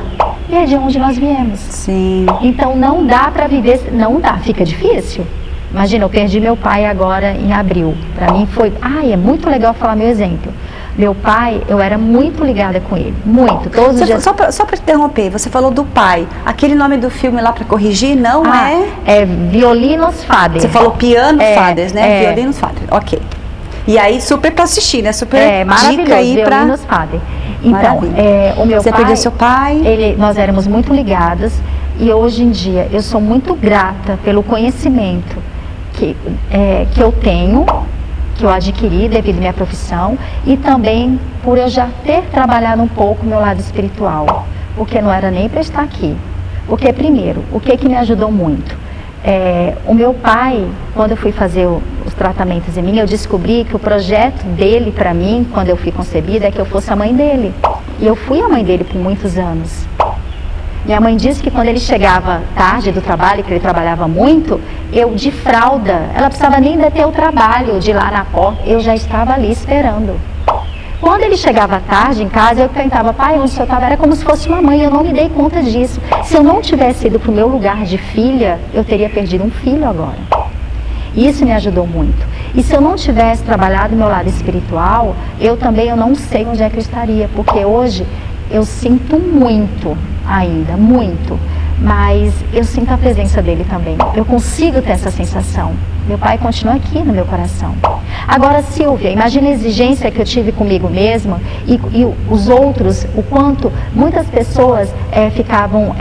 e é de onde nós viemos. Sim. Então não dá para viver, não dá, fica difícil. Imagina, eu perdi meu pai agora em abril. Para mim foi, é muito legal falar meu exemplo. Meu pai, eu era muito ligada com ele, muito, todos os dias. Só para te interromper, você falou do pai. Aquele nome do filme lá para corrigir, não é? É Violinos Fader. Você falou Piano Fathers, né? Violinos Fathers, ok. E aí, super para assistir, né? Super dica aí para... Violinos Fader. Então, o meu Você pai... perdeu seu pai? Nós éramos muito ligados e hoje em dia eu sou muito grata pelo conhecimento que eu tenho, que eu adquiri devido à minha profissão e também por eu já ter trabalhado um pouco o meu lado espiritual, porque não era nem para estar aqui. Porque, primeiro, o que me ajudou muito? O meu pai, quando eu fui fazer os tratamentos em mim, eu descobri que o projeto dele para mim, quando eu fui concebida, é que eu fosse a mãe dele. E eu fui a mãe dele por muitos anos. Minha mãe disse que quando ele chegava tarde do trabalho, que ele trabalhava muito, eu de fralda, ela precisava nem ter o trabalho de ir lá na porta, eu já estava ali esperando. Quando ele chegava tarde em casa, eu perguntava, pai, onde o senhor estava? Era como se fosse uma mãe, eu não me dei conta disso. Se eu não tivesse ido para o meu lugar de filha, eu teria perdido um filho agora. Isso me ajudou muito. E se eu não tivesse trabalhado o meu lado espiritual, eu não sei onde é que eu estaria, porque hoje eu sinto muito ainda, muito, mas eu sinto a presença dele também. Eu consigo ter essa sensação. Meu pai continua aqui no meu coração. Agora, Silvia, imagina a exigência que eu tive comigo mesma e os outros, o quanto muitas pessoas ficavam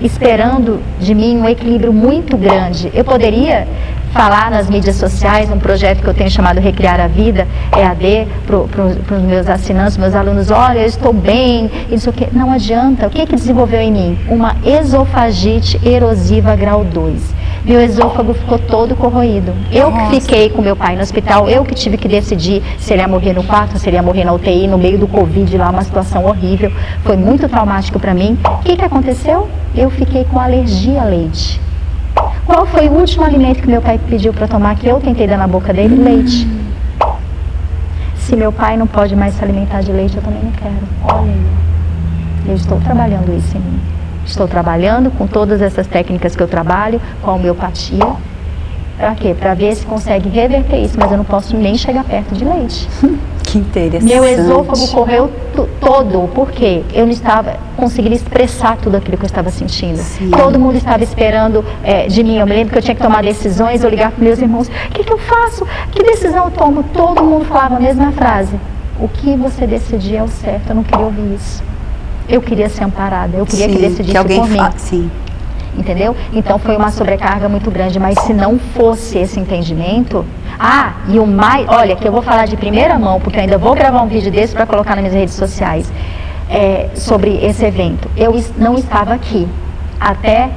esperando de mim um equilíbrio muito grande. Eu poderia falar nas mídias sociais, um projeto que eu tenho chamado Recriar a Vida, EAD, para os meus assinantes, meus alunos, olha, eu estou bem, isso aqui. Não adianta. O que desenvolveu em mim? Uma esofagite erosiva grau 2. Meu esôfago ficou todo corroído. Eu que fiquei com meu pai no hospital, eu que tive que decidir se ele ia morrer no quarto, se ele ia morrer na UTI, no meio do Covid, lá, uma situação horrível. Foi muito traumático para mim. O que aconteceu? Eu fiquei com alergia a leite. Qual foi o último alimento que meu pai pediu para tomar, que eu tentei dar na boca dele? Leite. Se meu pai não pode mais se alimentar de leite, eu também não quero. Olha, eu estou trabalhando isso em mim. Estou trabalhando com todas essas técnicas que eu trabalho, com a homeopatia. Para quê? Para ver se consegue reverter isso, mas eu não posso nem chegar perto de leite. Que interessante. Meu esôfago correu todo, porque eu não estava conseguindo expressar tudo aquilo que eu estava sentindo. Sim. Todo mundo estava esperando de mim. Eu me lembro que eu tinha que tomar decisões, eu ligava para meus irmãos, o que eu faço? Que decisão eu tomo? Todo mundo falava a mesma frase. O que você decidir é o certo, eu não queria ouvir isso. Eu queria ser amparada, eu queria que decidisse por mim. Sim. Entendeu? Então foi uma sobrecarga muito grande, mas se não fosse esse entendimento... e o mais... Olha, que eu vou falar de primeira mão, porque eu ainda vou gravar um vídeo desse para colocar nas minhas redes sociais, sobre esse evento. Eu não estava aqui até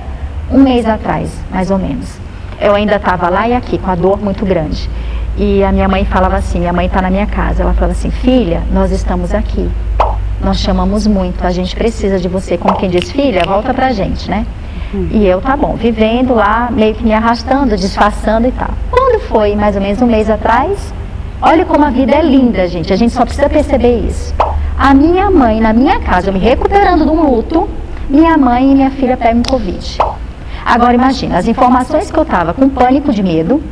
um mês atrás, mais ou menos. Eu ainda estava lá e aqui, com a dor muito grande. E a minha mãe falava assim, minha mãe está na minha casa, ela falava assim, filha, nós estamos aqui. Nós chamamos muito, a gente precisa de você. Como quem diz, filha, volta pra gente, né? E eu, tá bom, vivendo lá, meio que me arrastando, disfarçando e tal. Quando foi, mais ou menos um mês atrás, olha como a vida é linda, gente. A gente só precisa perceber isso. A minha mãe, na minha casa, eu me recuperando de um luto, minha mãe e minha filha pegam Covid. Agora imagina, as informações que eu tava com pânico de medo,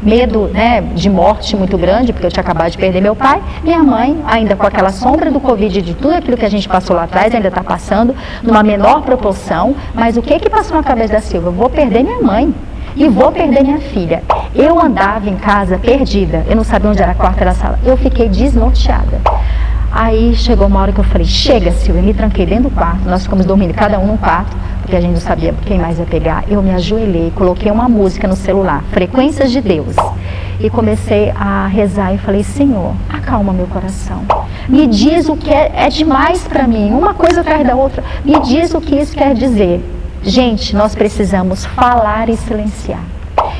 medo, né, de morte muito grande, porque eu tinha acabado de perder meu pai, minha mãe, ainda com aquela sombra do Covid, de tudo aquilo que a gente passou lá atrás, ainda está passando, numa menor proporção, mas o que passou na cabeça da Silvia? Eu vou perder minha mãe e vou perder minha filha. Eu andava em casa perdida, eu não sabia onde era a quarta, era a sala, eu fiquei desnorteada. Aí chegou uma hora que eu falei, chega, Silvia, me tranquei dentro do quarto, nós ficamos dormindo cada um num quarto, porque a gente não sabia quem mais ia pegar. Eu me ajoelhei, coloquei uma música no celular, Frequências de Deus, e comecei a rezar e falei, Senhor, acalma meu coração, me diz o que é demais para mim, uma coisa atrás da outra, me diz o que isso quer dizer. Gente, nós precisamos falar e silenciar.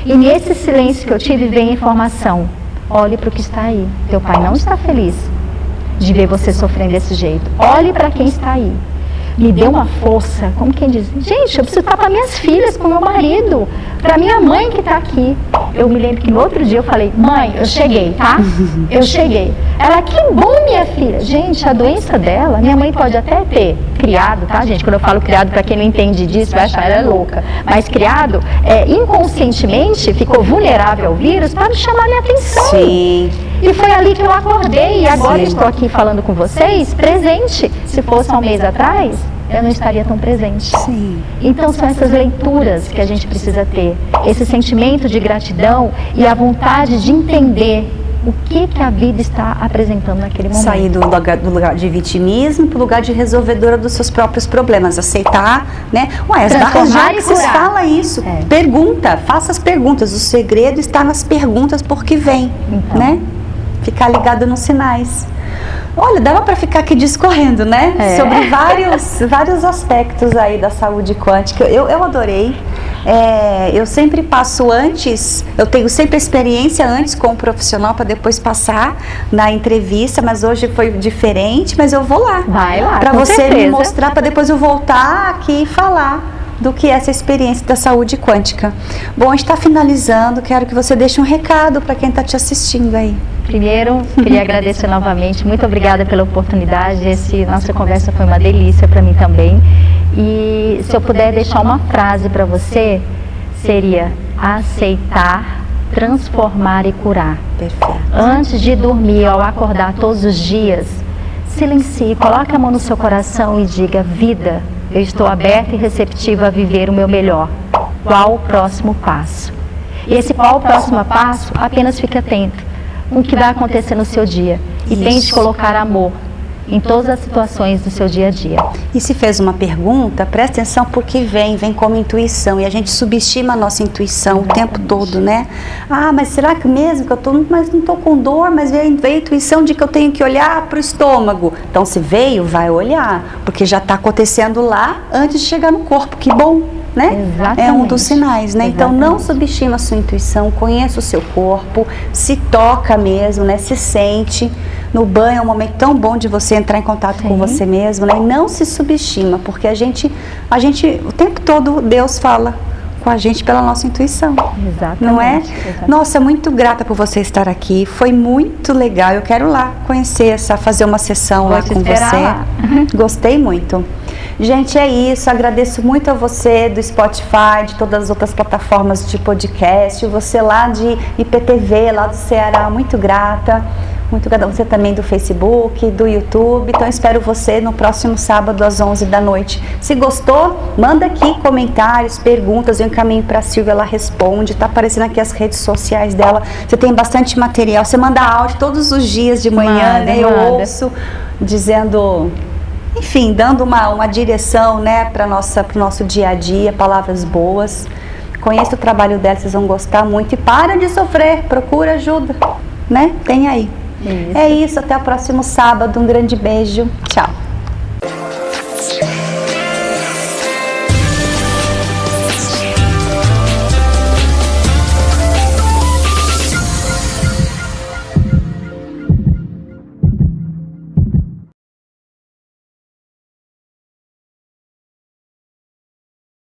E nesse silêncio que eu tive vem a informação, olhe para o que está aí, teu pai não está feliz de ver você sofrendo desse jeito. Olhe para quem está aí. Me deu uma força, como quem diz, gente, eu preciso estar para minhas filhas, para o meu marido, para minha mãe que está aqui. Eu me lembro que no outro dia eu falei, mãe, eu cheguei, tá? Eu cheguei. Ela, que bom, minha filha. Gente, a doença dela, minha mãe pode até ter criado, tá, gente? Quando eu falo criado, para quem não entende disso, vai achar ela é louca. Mas criado, inconscientemente, ficou vulnerável ao vírus para chamar minha atenção. Sim. E foi ali que eu acordei e agora estou aqui falando com vocês, presente. Se fosse há um mês atrás, eu não estaria tão presente. Sim. Então são essas leituras que a gente precisa ter, esse sentimento de gratidão e a vontade de entender o que a vida está apresentando naquele momento. Sair do lugar de vitimismo para o lugar de resolvedora dos seus próprios problemas, aceitar, né? As barras de Axis fala isso, pergunta, faça as perguntas, o segredo está nas perguntas porque vem, então, né? Ficar ligado nos sinais. Olha, dava para ficar aqui discorrendo, né? Sobre vários aspectos aí da saúde quântica. Eu adorei. Eu sempre passo antes, eu tenho sempre experiência antes com o profissional para depois passar na entrevista, mas hoje foi diferente, mas eu vou lá. Vai lá, para você certeza. Me mostrar, para depois eu voltar aqui e falar do que é essa experiência da saúde quântica. Bom, a gente está finalizando, quero que você deixe um recado para quem está te assistindo aí. Primeiro, queria agradecer novamente, muito obrigada pela oportunidade, nossa conversa foi uma delícia para mim também. E se eu puder deixar uma frase para você, seria: aceitar, transformar e curar. Perfeito. Antes de dormir, ao acordar todos os dias, silencie, coloque a mão no seu coração e diga: vida, eu estou aberta e receptiva a viver o meu melhor. Qual o próximo passo? E esse qual o próximo passo, apenas fique atento com o que vai acontecer no seu dia. E tente colocar amor em todas as situações do seu dia a dia. E se fez uma pergunta, presta atenção, porque vem como intuição, e a gente subestima a nossa intuição o tempo todo, né? Ah, mas será que mesmo que eu mas não estou com dor, mas veio a intuição de que eu tenho que olhar para o estômago. Então, se veio, vai olhar, porque já está acontecendo lá antes de chegar no corpo. Que bom, né? Exatamente. É um dos sinais, né? Exatamente. Então, não subestima a sua intuição, conheça o seu corpo, se toca mesmo, né? Se sente. No banho é um momento tão bom de você entrar em contato com você mesmo, né? E não se subestima, porque a gente, o tempo todo, Deus fala com a gente pela nossa intuição. Exatamente. Não é? Exatamente. Nossa, muito grata por você estar aqui. Foi muito legal. Eu quero lá conhecer, fazer uma sessão lá com você. Lá. Gostei muito. Gente, é isso. Agradeço muito a você do Spotify, de todas as outras plataformas de podcast, você lá de IPTV, lá do Ceará. Muito grata. Muito obrigada, você também do Facebook, do YouTube. Então, espero você no próximo sábado às 11 da noite. Se gostou, manda aqui comentários, perguntas, eu encaminho para a Silvia, ela responde. Tá aparecendo aqui as redes sociais dela. Você tem bastante material. Você manda áudio todos os dias de manhã, né? Eu ouço dizendo, enfim, dando uma direção, né, para o nosso dia a dia, palavras boas. Conheça o trabalho dela, vocês vão gostar muito. E para de sofrer, procura ajuda, né? Tem aí. É isso, até o próximo sábado. Um grande beijo. Tchau.